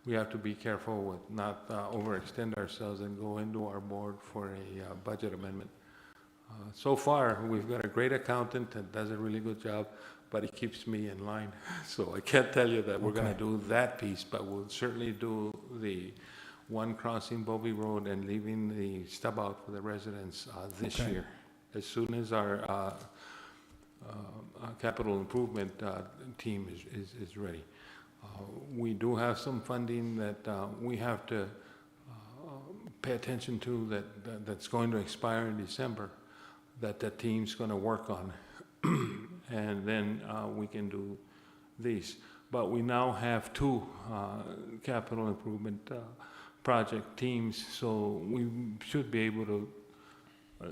Speaker 17: we have to be careful with not overextend ourselves and go into our board for a budget amendment. So far, we've got a great accountant that does a really good job, but he keeps me in line. So I can't tell you that we're going to do that piece, but we'll certainly do the one crossing Bobby Road and leaving the stub out for the residents this year. As soon as our capital improvement team is ready. We do have some funding that we have to pay attention to that's going to expire in December, that the team's going to work on. And then we can do these. But we now have two capital improvement project teams, so we should be able to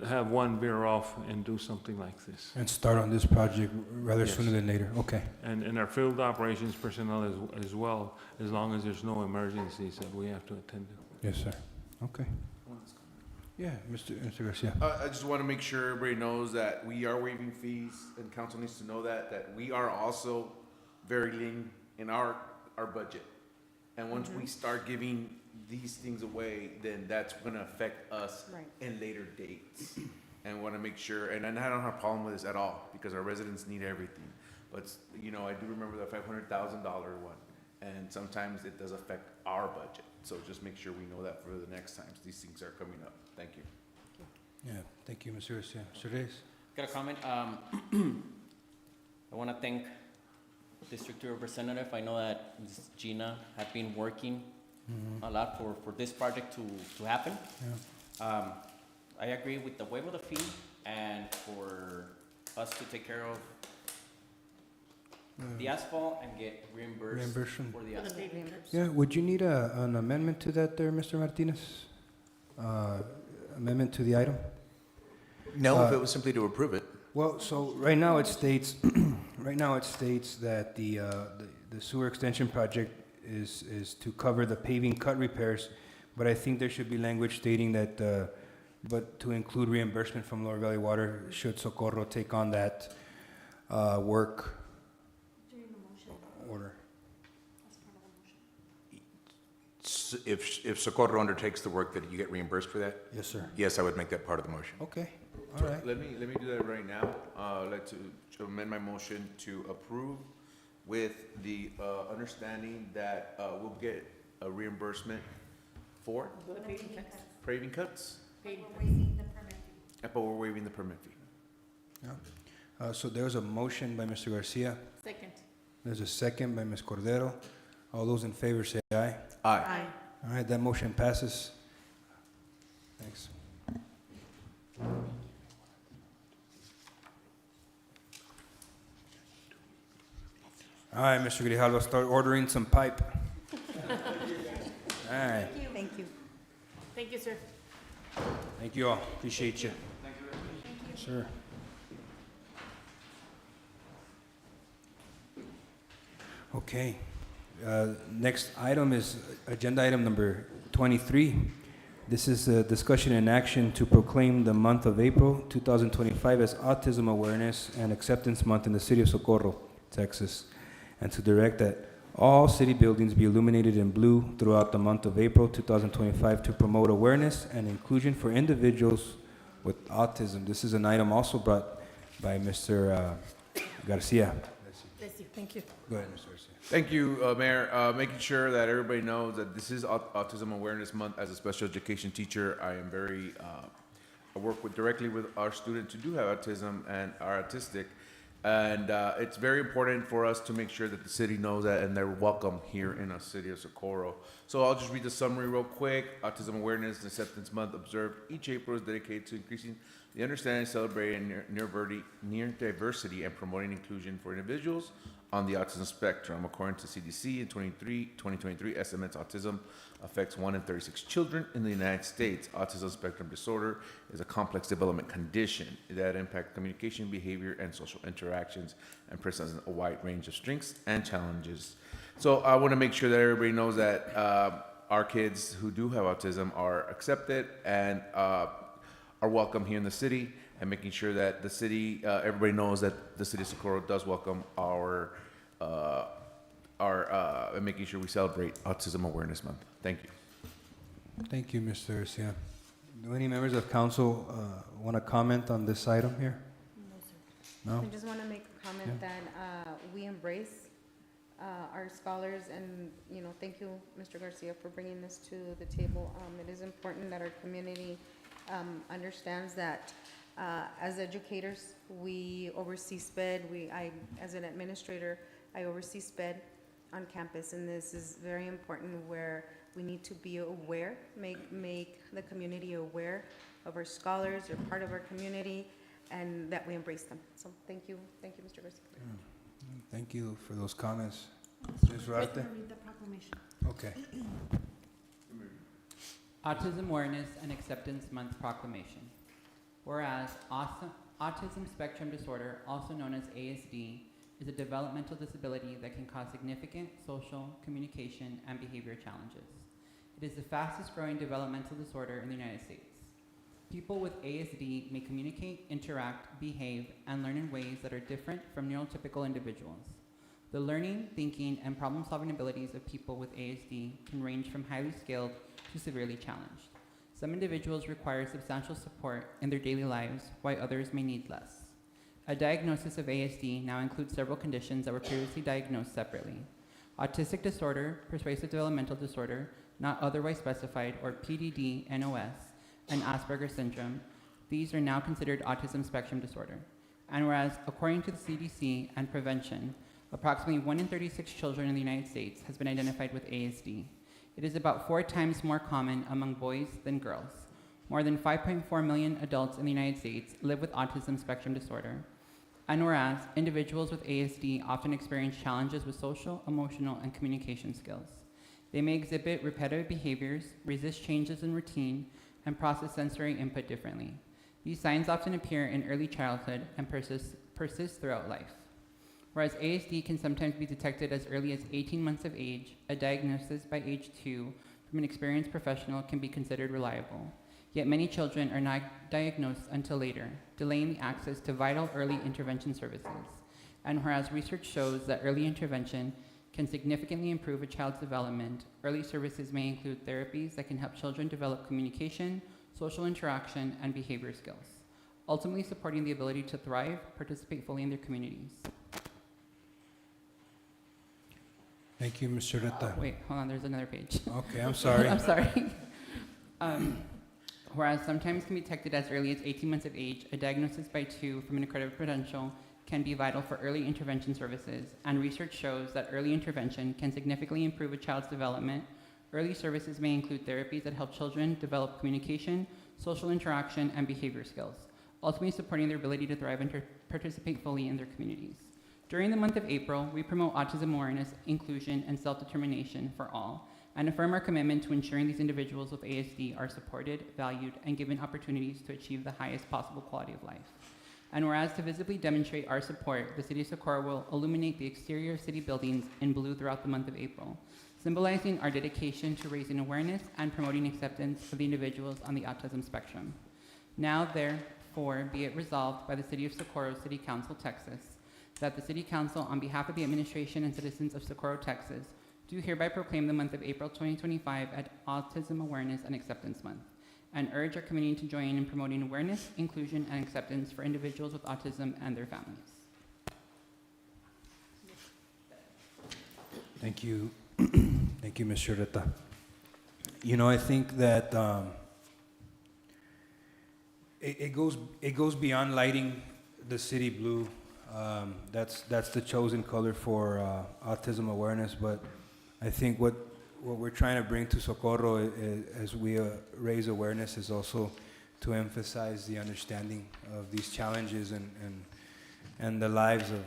Speaker 17: have one veer off and do something like this.
Speaker 4: And start on this project rather
Speaker 17: Yes.
Speaker 4: sooner than later. Okay.
Speaker 17: And our field operations personnel as well, as long as there's no emergencies that we have to attend to.
Speaker 4: Yes, sir. Okay. Yeah, Mr. Garcia.
Speaker 8: I just want to make sure everybody knows that we are waiving fees, and council needs to know that we are also very lean in our budget. And once we start giving these things away, then that's going to affect us in later dates. And want to make sure, and I don't have a problem with this at all, because our residents need everything. But, you know, I do remember the $500,000 one, and sometimes it does affect our budget. So just make sure we know that for the next times these things are coming up. Thank you.
Speaker 4: Yeah, thank you, Mr. Garcia. Mr. Reyes?
Speaker 11: Got a comment. I want to thank District 2 Representative. I know that Ms. Gina had been working a lot for this project to happen.
Speaker 4: Yeah.
Speaker 11: I agree with the waiver of the fee and for us to take care of the asphalt and get
Speaker 4: Reimbursement.
Speaker 11: for the asphalt.
Speaker 4: Yeah, would you need an amendment to that there, Mr. Martinez? Amendment to the item?
Speaker 18: No, if it was simply to approve it.
Speaker 4: Well, so right now it states, that the sewer extension project is to cover the paving cut repairs, but I think there should be language stating that, but to include reimbursement from Lower Valley Water should Socorro take on that work order.
Speaker 18: If Socorro undertakes the work, that you get reimbursed for that?
Speaker 4: Yes, sir.
Speaker 18: Yes, I would make that part of the motion.
Speaker 4: Okay, all right.
Speaker 8: Let me do that right now. I'd like to amend my motion to approve with the understanding that we'll get a reimbursement for paving cuts. But we're waiving the permit fee.
Speaker 4: Yeah. So there's a motion by Mr. Garcia.
Speaker 16: Second.
Speaker 4: There's a second by Ms. Cordero. All those in favor say aye.
Speaker 8: Aye.
Speaker 4: All right, that motion passes. Thanks. All right, Mr. Grijalva, start ordering some pipe. All right.
Speaker 16: Thank you. Thank you, sir.
Speaker 4: Thank you all. Appreciate you. Thank you. Sir. Okay. Next item is agenda item number 23. This is a discussion and action to proclaim the month of April 2025 as Autism Awareness and Acceptance Month in the city of Socorro, Texas, and to direct that all city buildings be illuminated in blue throughout the month of April 2025 to promote awareness and inclusion for individuals with autism. This is an item also brought by Mr. Garcia.
Speaker 16: Bless you. Thank you.
Speaker 4: Go ahead, Mr. Garcia.
Speaker 8: Thank you, Mayor. Making sure that everybody knows that this is Autism Awareness Month. As a special education teacher, I am very, I work directly with our students who do have autism and are autistic. And it's very important for us to make sure that the city knows that and they're welcome here in the city of Socorro. So I'll just read the summary real quick. Autism Awareness and Acceptance Month observed each April is dedicated to increasing the understanding, celebrating near diversity, and promoting inclusion for individuals on the autism spectrum. According to CDC, in 2023 estimates autism affects 1 in 36 children in the United States. Autism spectrum disorder is a complex development condition that impacts communication, behavior, and social interactions, and presents a wide range of strengths and challenges. So I want to make sure that everybody knows that our kids who do have autism are accepted and are welcome here in the city, and making sure that the city, everybody knows that the city of Socorro does welcome and making sure we celebrate Autism Awareness Month. Thank you.
Speaker 4: Thank you, Mr. Garcia. Do any members of council want to comment on this item here? No?
Speaker 10: I just want to make a comment that we embrace our scholars, and, you know, thank you, Mr. Garcia, for bringing this to the table. It is important that our community understands that As educators, we oversee SPED. As an administrator, I oversee SPED on campus, and this is very important where we need to be aware, make the community aware of our scholars, they're part of our community, and that we embrace them. So thank you, Mr. Garcia.
Speaker 4: Thank you for those comments. Ms. Rarte? Okay.
Speaker 6: Autism Awareness and Acceptance Month Proclamation. Whereas autism spectrum disorder, also known as ASD, is a developmental disability that can cause significant social, communication, and behavior challenges. It is the fastest growing developmental disorder in the United States. People with ASD may communicate, interact, behave, and learn in ways that are different from neurotypical individuals. The learning, thinking, and problem-solving abilities of people with ASD can range from highly skilled to severely challenged. Some individuals require substantial support in their daily lives, while others may need less. A diagnosis of ASD now includes several conditions that were previously diagnosed separately. Autistic disorder, persuasive developmental disorder, not otherwise specified, or PDD-NOS, and Asperger's syndrome. These are now considered autism spectrum disorder. And whereas, according to the CDC and prevention, approximately 1 in 36 children in the United States has been identified with ASD. It is about 4 times more common among boys than girls. More than 5.4 million adults in the United States live with autism spectrum disorder. And whereas, individuals with ASD often experience challenges with social, emotional, and communication skills. They may exhibit repetitive behaviors, resist changes in routine, and process sensory input differently. These signs often appear in early childhood and persist throughout life. Whereas ASD can sometimes be detected as early as 18 months of age, a diagnosis by age 2 from an experienced professional can be considered reliable. Yet many children are not diagnosed until later, delaying the access to vital early intervention services. And whereas research shows that early intervention can significantly improve a child's development, early services may include therapies that can help children develop communication, social interaction, and behavior skills, ultimately supporting the ability to thrive, participate fully in their communities.
Speaker 4: Thank you, Mr. Rata.
Speaker 6: Wait, hold on, there's another page.
Speaker 4: Okay, I'm sorry.
Speaker 6: I'm sorry. Whereas sometimes can be detected as early as 18 months of age, a diagnosis by 2 from an accredited credential can be vital for early intervention services, and research shows that early intervention can significantly improve a child's development. Early services may include therapies that help children develop communication, social interaction, and behavior skills, ultimately supporting their ability to thrive and participate fully in their communities. During the month of April, we promote autism awareness, inclusion, and self-determination for all, and affirm our commitment to ensuring these individuals with ASD are supported, valued, and given opportunities to achieve the highest possible quality of life. And whereas to visibly demonstrate our support, the City of Socorro will illuminate the exterior of city buildings in blue throughout the month of April, symbolizing our dedication to raising awareness and promoting acceptance of the individuals on the autism spectrum. Now, therefore, be it resolved by the City of Socorro City Council, Texas, that the City Council, on behalf of the administration and citizens of Socorro, Texas, do hereby proclaim the month of April 2025 as Autism Awareness and Acceptance Month, and urge our community to join in promoting awareness, inclusion, and acceptance for individuals with autism and their families.
Speaker 4: Thank you. Thank you, Mr. Rata. You know, I think that it goes beyond lighting the city blue. That's the chosen color for autism awareness, but I think what we're trying to bring to Socorro as we raise awareness is also to emphasize the understanding of these challenges and the lives of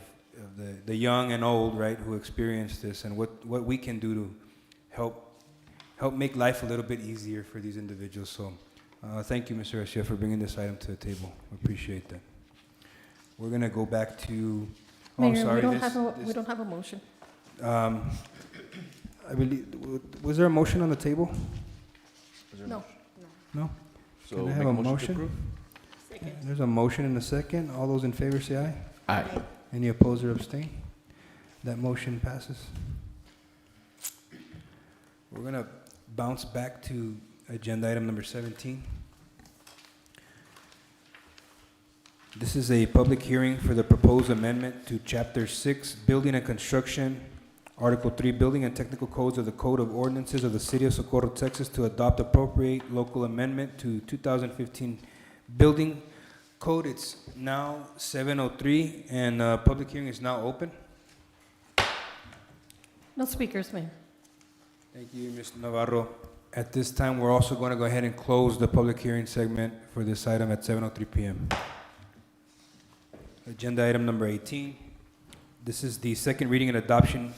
Speaker 4: the young and old, right, who experience this, and what we can do to help make life a little bit easier for these individuals. So thank you, Mr. Garcia, for bringing this item to the table. We appreciate that. We're going to go back to,
Speaker 19: Mayor,
Speaker 4: I'm sorry.
Speaker 19: we don't have a motion.
Speaker 4: I believe, was there a motion on the table?
Speaker 19: No.
Speaker 4: No?
Speaker 8: So
Speaker 4: Can I have
Speaker 8: make
Speaker 4: a
Speaker 8: a motion to
Speaker 4: motion?
Speaker 8: approve?
Speaker 19: Second.
Speaker 4: There's a motion and a second. All those in favor say aye.
Speaker 8: Aye.
Speaker 4: Any opposed or abstain? That motion passes. We're going to bounce back to agenda item number 17. This is a public hearing for the proposed amendment to Chapter 6, Building and Construction, Article 3, Building and Technical Codes of the Code of Ordinances of the City of Socorro, Texas, to adopt appropriate local amendment to 2015 Building code. It's now 7:03, and public hearing is now open.
Speaker 20: No speakers, Mayor.
Speaker 4: Thank you, Ms. Navarro. At this time, we're also going to go ahead and close the public hearing segment for this item at 7:03 p.m. Agenda item number 18. This is the second reading and adoption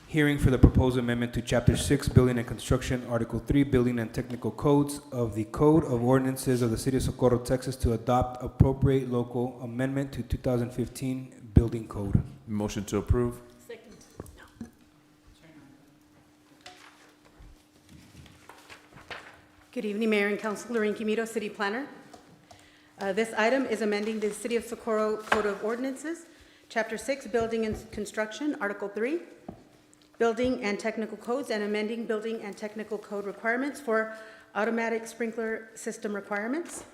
Speaker 4: hearing for the proposed amendment to Chapter 6, Building and Construction, Article 3, Building and Technical Codes of the Code of Ordinances of the City of Socorro, Texas, to adopt appropriate local amendment to 2015 Building Code.
Speaker 8: Motion to approve.
Speaker 20: Second.
Speaker 16: Good evening, Mayor and Council. Lorraine Quimito, City Planner. This item is amending the City of Socorro Code of Ordinances, Chapter 6, Building and Construction, Article 3, Building and Technical Codes, and amending Building and Technical Code requirements for automatic sprinkler system requirements.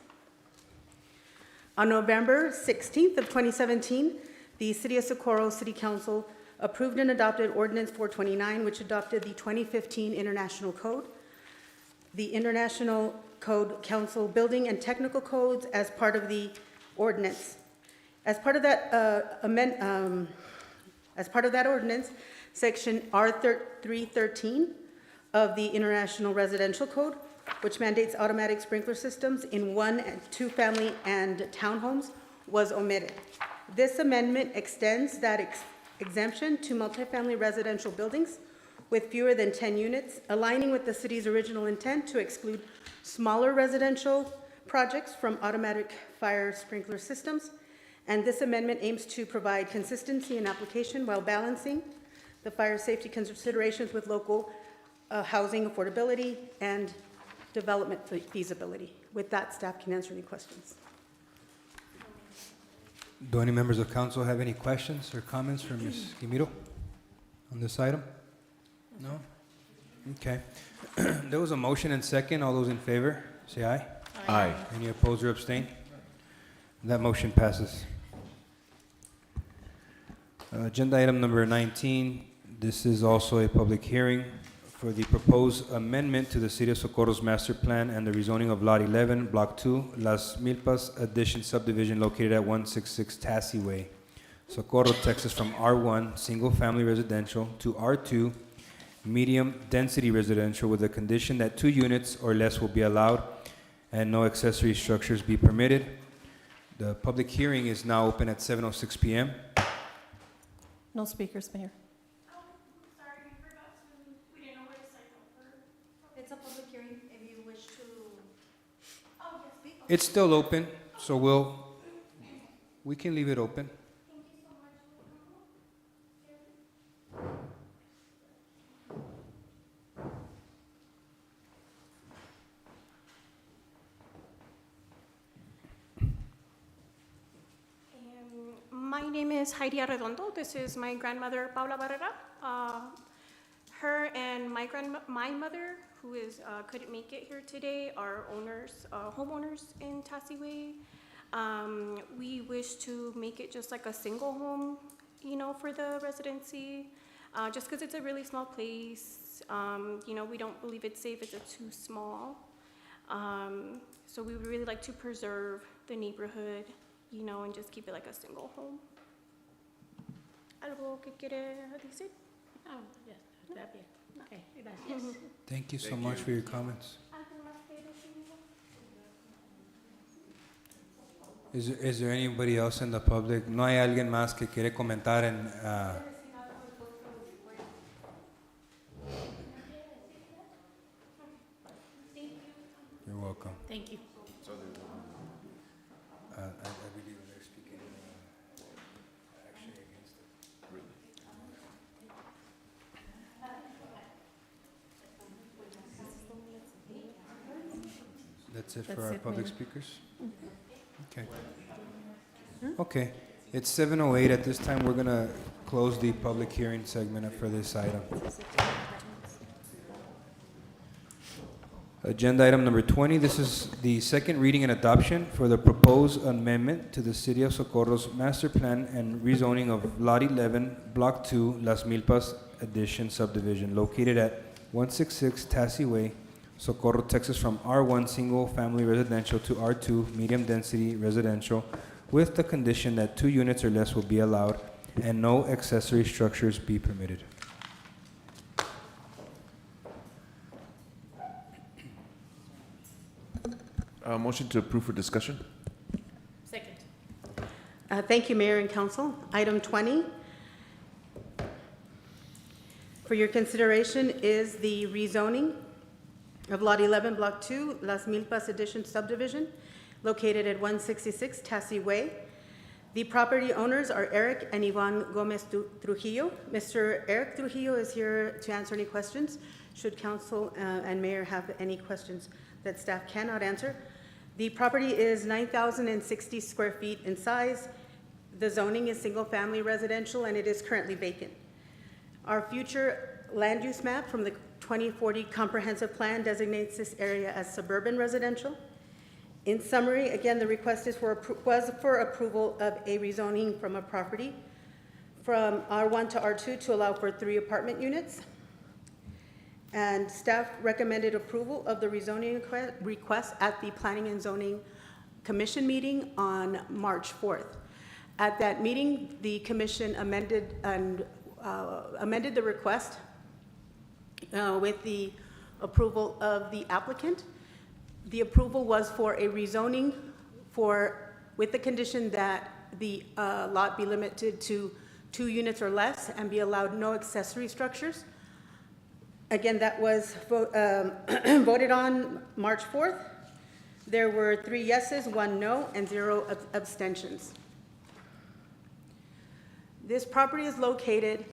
Speaker 16: On November 16th of 2017, the City of Socorro City Council approved and adopted Ordinance 429, which adopted the 2015 International Code. The International Code Council Building and Technical Codes as part of the ordinance. As part of that ordinance, Section R313 of the International Residential Code, which mandates automatic sprinkler systems in 1- and 2-family and townhomes, was omitted. This amendment extends that exemption to multifamily residential buildings with fewer than 10 units, aligning with the city's original intent to exclude smaller residential projects from automatic fire sprinkler systems. And this amendment aims to provide consistency in application while balancing the fire safety considerations with local housing affordability and development feasibility. With that, staff can answer any questions.
Speaker 4: Do any members of council have any questions or comments for Ms. Quimito on this item? No? Okay. There was a motion and second. All those in favor, say aye.
Speaker 8: Aye.
Speaker 4: Any opposed or abstain? That motion passes. Agenda item number 19. This is also a public hearing for the proposed amendment to the City of Socorro's master plan and the rezoning of Lot 11, Block 2, Las Milpas Addition subdivision located at 166 Tassie Way, Socorro, Texas, from R1, single-family residential, to R2, medium-density residential, with the condition that 2 units or less will be allowed and no accessory structures be permitted. The public hearing is now open at 7:06 p.m.
Speaker 20: No speakers, Mayor.
Speaker 1: It's a public hearing if you wish to.
Speaker 4: It's still open, so we can leave it open.
Speaker 12: My name is Heidi Arredondo. This is my grandmother, Paula Barrera. Her and my mother, who couldn't make it here today, are homeowners in Tassie Way. We wish to make it just like a single home, for the residency, just because it's a really small place. We don't believe it's safe. It's too small. So we would really like to preserve the neighborhood, and just keep it like a single home. ¿Algo que quiere decir?
Speaker 20: Oh, yes, está bien. Okay, gracias.
Speaker 4: Thank you so much for your comments. Is there anybody else in the public? ¿No hay alguien más que quiere comentar en... You're welcome.
Speaker 20: Thank you.
Speaker 4: I believe they're speaking actually against it. That's it for our public speakers? Okay. Okay. It's 7:08. At this time, we're going to close the public hearing segment for this item. Agenda item number 20. This is the second reading and adoption for the proposed amendment to the City of Socorro's master plan and rezoning of Lot 11, Block 2, Las Milpas Addition subdivision located at 166 Tassie Way, Socorro, Texas from R1 single family residential to R2 medium density residential with the condition that 2 units or less will be allowed and no accessory structures be permitted.
Speaker 8: Motion to approve for discussion.
Speaker 16: Second. Thank you, Mayor and Council. Item 20 for your consideration is the rezoning of Lot 11, Block 2, Las Milpas Addition Subdivision, located at 166 Tassie Way. The property owners are Eric and Yvonne Gomez Trujillo. Mr. Eric Trujillo is here to answer any questions. Should Council and Mayor have any questions that staff cannot answer. The property is 9,060 square feet in size. The zoning is single-family residential, and it is currently vacant. Our future land use map from the 2040 Comprehensive Plan designates this area as suburban residential. In summary, again, the request was for approval of a rezoning from a property from R1 to R2 to allow for 3 apartment units. And staff recommended approval of the rezoning request at the Planning and Zoning Commission meeting on March 4th. At that meeting, the commission amended the request with the approval of the applicant. The approval was for a rezoning with the condition that the lot be limited to 2 units or less and be allowed no accessory structures. Again, that was voted on March 4th. There were 3 yeses, 1 no, and 0 abstentions. This property is located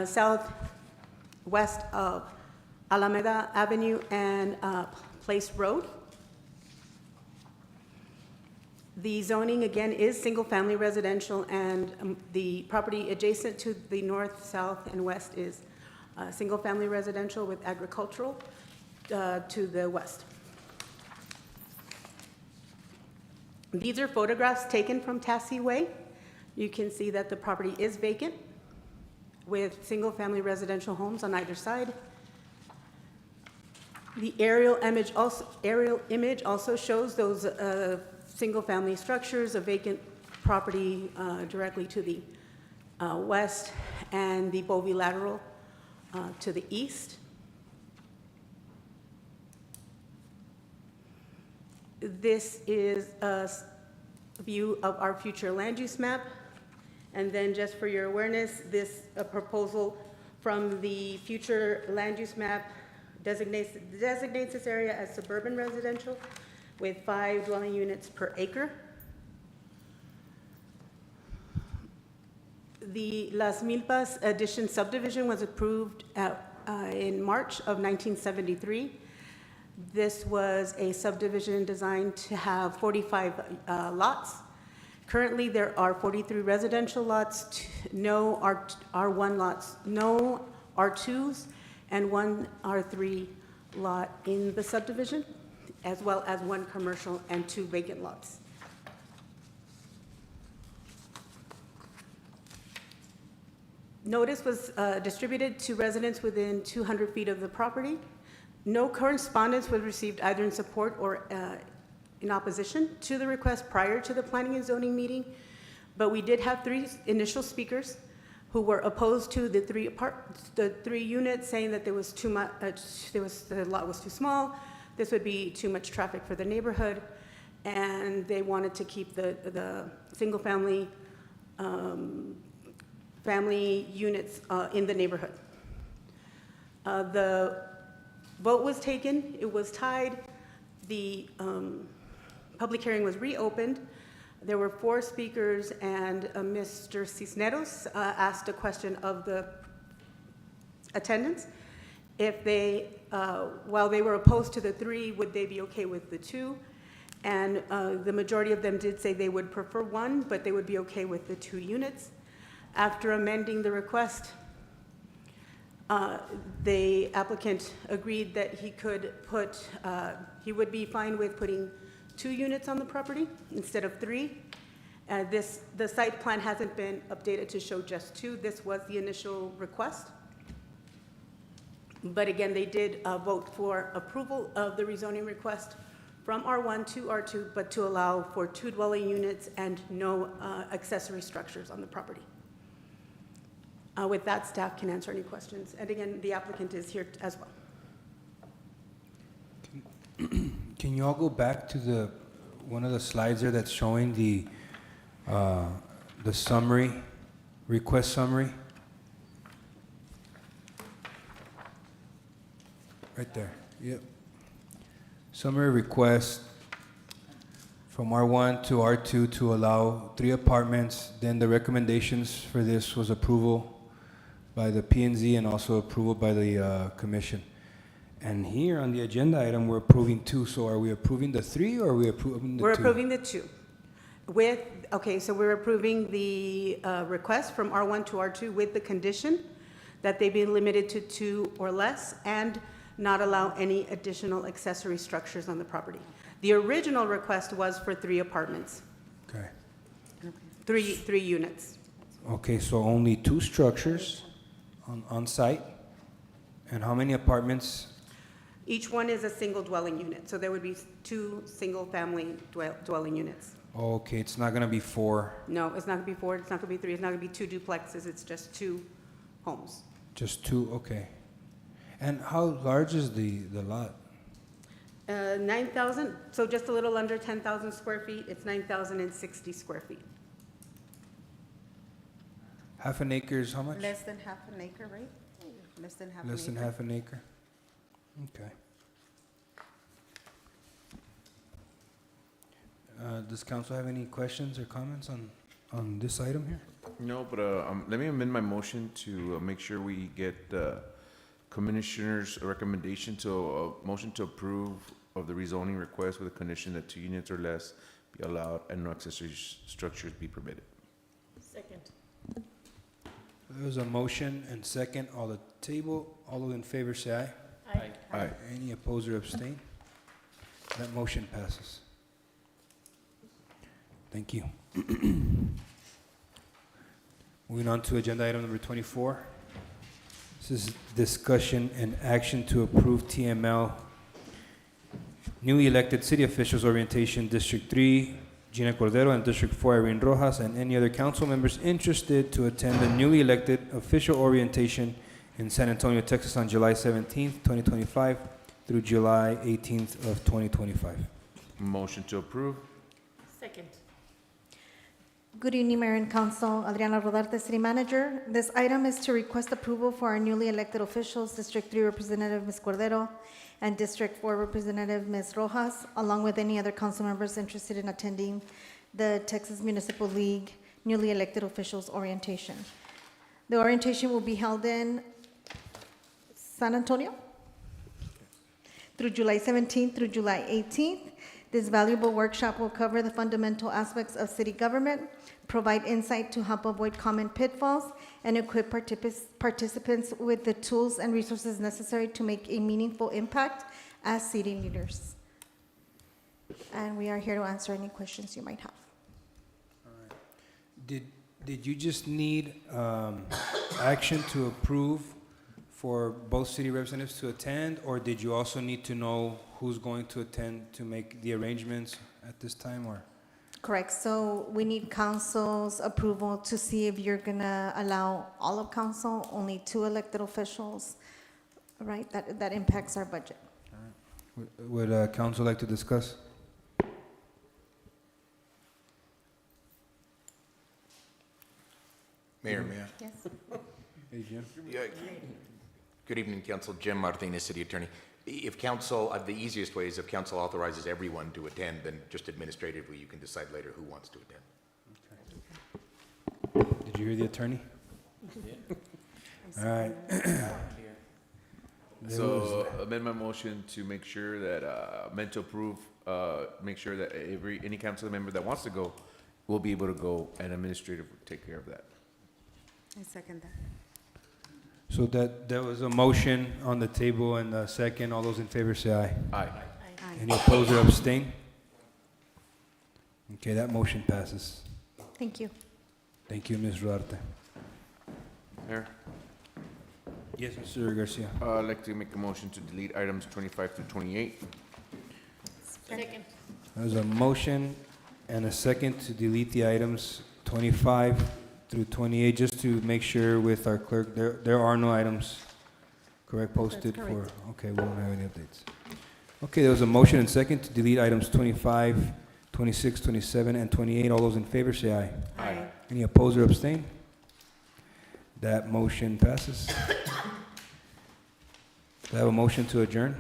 Speaker 16: southwest of Alameda Avenue and Place Road. The zoning, again, is single-family residential, and the property adjacent to the north, south, and west is single-family residential with agricultural to the west. These are photographs taken from Tassie Way. You can see that the property is vacant with single-family residential homes on either side. The aerial image also shows those single-family structures, a vacant property directly to the west, and the bovilateral to the east. This is a view of our future land use map. And then just for your awareness, this proposal from the future land use map designates this area as suburban residential with 5 dwelling units per acre. The Las Milpas Addition subdivision was approved in March of 1973. This was a subdivision designed to have 45 lots. Currently, there are 43 residential lots, no R1 lots, no R2s, and 1 R3 lot in the subdivision, as well as 1 commercial and 2 vacant lots. Notice was distributed to residents within 200 feet of the property. No correspondence was received either in support or in opposition to the request prior to the Planning and Zoning meeting, but we did have 3 initial speakers who were opposed to the 3 units, saying that there was too much, the lot was too small, this would be too much traffic for the neighborhood, and they wanted to keep the single-family family units in the neighborhood. The vote was taken, it was tied, the public hearing was reopened. There were 4 speakers, and Mr. Cisneros asked a question of the attendants. If they, while they were opposed to the 3, would they be okay with the 2? And the majority of them did say they would prefer 1, but they would be okay with the 2 units. After amending the request, the applicant agreed that he could put, he would be fine with putting 2 units on the property instead of 3. The site plan hasn't been updated to show just 2. This was the initial request. But again, they did vote for approval of the rezoning request from R1 to R2, but to allow for 2 dwelling units and no accessory structures on the property. With that, staff can answer any questions. And again, the applicant is here as well.
Speaker 4: Can you all go back to one of the slides there that's showing the summary, request summary? Right there, yep. Summary request from R1 to R2 to allow 3 apartments. Then the recommendations for this was approval by the P&Z and also approval by the commission. And here on the agenda item, we're approving 2. So are we approving the 3 or are we approving the 2?
Speaker 16: We're approving the 2. So we're approving the request from R1 to R2 with the condition that they be limited to 2 or less and not allow any additional accessory structures on the property. The original request was for 3 apartments.
Speaker 4: Okay.
Speaker 16: 3 units.
Speaker 4: Okay, so only 2 structures on site. And how many apartments?
Speaker 16: Each one is a single dwelling unit, so there would be 2 single-family dwelling units.
Speaker 4: Okay, it's not gonna be 4,
Speaker 16: No, it's not going to be 4, it's not going to be 3, it's not going to be 2 duplexes, it's just 2 homes.
Speaker 4: just 2, okay. And how large is the lot?
Speaker 16: 9,000, so just a little under 10,000 square feet, it's 9,060 square feet.
Speaker 4: Half an acre is how much?
Speaker 10: Less than half an acre, right? Less than half an acre.
Speaker 4: Less than half an acre? Okay. Does council have any questions or comments on this item here?
Speaker 8: No, but let me amend my motion to make sure we get Commissioner's recommendation to motion to approve of the rezoning request with a condition that 2 units or less be allowed and no accessory structures be permitted.
Speaker 16: Second.
Speaker 4: There's a motion and second on the table. All those in favor say aye.
Speaker 16: Aye.
Speaker 8: Aye.
Speaker 4: Any opposed or abstain? That motion passes. Thank you. Moving on to agenda item number 24. This is discussion and action to approve TML newly elected city officials orientation, District 3, Gina Cordero, and District 4, Irene Rojas, and any other council members interested to attend the newly elected official orientation in San Antonio, Texas on July 17th, 2025 through July 18th of 2025.
Speaker 8: Motion to approve.
Speaker 16: Second.
Speaker 5: Good evening, Mayor and Council. Adriana Rodarte, City Manager. This item is to request approval for our newly elected officials, District 3 Representative Ms. Cordero and District 4 Representative Ms. Rojas, along with any other council members interested in attending the Texas Municipal League newly elected officials orientation. The orientation will be held in San Antonio through July 17th through July 18th. This valuable workshop will cover the fundamental aspects of city government, provide insight to help avoid common pitfalls, and equip participants with the tools and resources necessary to make a meaningful impact as city leaders. And we are here to answer any questions you might have.
Speaker 4: Did you just need action to approve for both city representatives to attend, or did you also need to know who's going to attend to make the arrangements at this time, or?
Speaker 5: Correct. So we need council's approval to see if you're gonna allow all of council, only 2 elected officials, right? That impacts our budget.
Speaker 4: Would council like to discuss?
Speaker 19: Mayor, may I?
Speaker 5: Yes.
Speaker 4: Hey, Jim.
Speaker 19: Yeah. Good evening, Council. Jim Martinez, City Attorney. If council, the easiest way is if council authorizes everyone to attend, then just administratively, you can decide later who wants to attend.
Speaker 4: Did you hear the attorney? All right.
Speaker 8: So amend my motion to make sure that, meant to approve, make sure that any council member that wants to go will be able to go, and administrative will take care of that.
Speaker 10: I second that.
Speaker 4: So there was a motion on the table and a second. All those in favor say aye.
Speaker 8: Aye.
Speaker 4: Any opposed or abstain? Okay, that motion passes.
Speaker 5: Thank you.
Speaker 4: Thank you, Ms. Rodarte.
Speaker 8: Mayor?
Speaker 4: Yes, Mr. Garcia.
Speaker 8: I'd like to make a motion to delete items 25 through 28.
Speaker 20: Second.
Speaker 4: There's a motion and a second to delete the items 25 through 28, just to make sure with our clerk, there are no items, correct, posted
Speaker 20: That's
Speaker 4: for,
Speaker 20: correct.
Speaker 4: okay, we won't have any updates. Okay, there was a motion and second to delete items 25, 26, 27, and 28. All those in favor say aye.
Speaker 20: Aye.
Speaker 4: Any opposed or abstain? That motion passes. Do I have a motion to adjourn?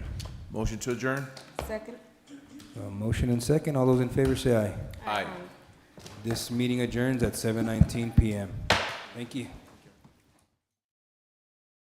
Speaker 8: Motion to adjourn?
Speaker 10: Second.
Speaker 4: A motion and second. All those in favor say aye.
Speaker 8: Aye.
Speaker 4: This meeting adjourns at 7:19 PM. Thank you.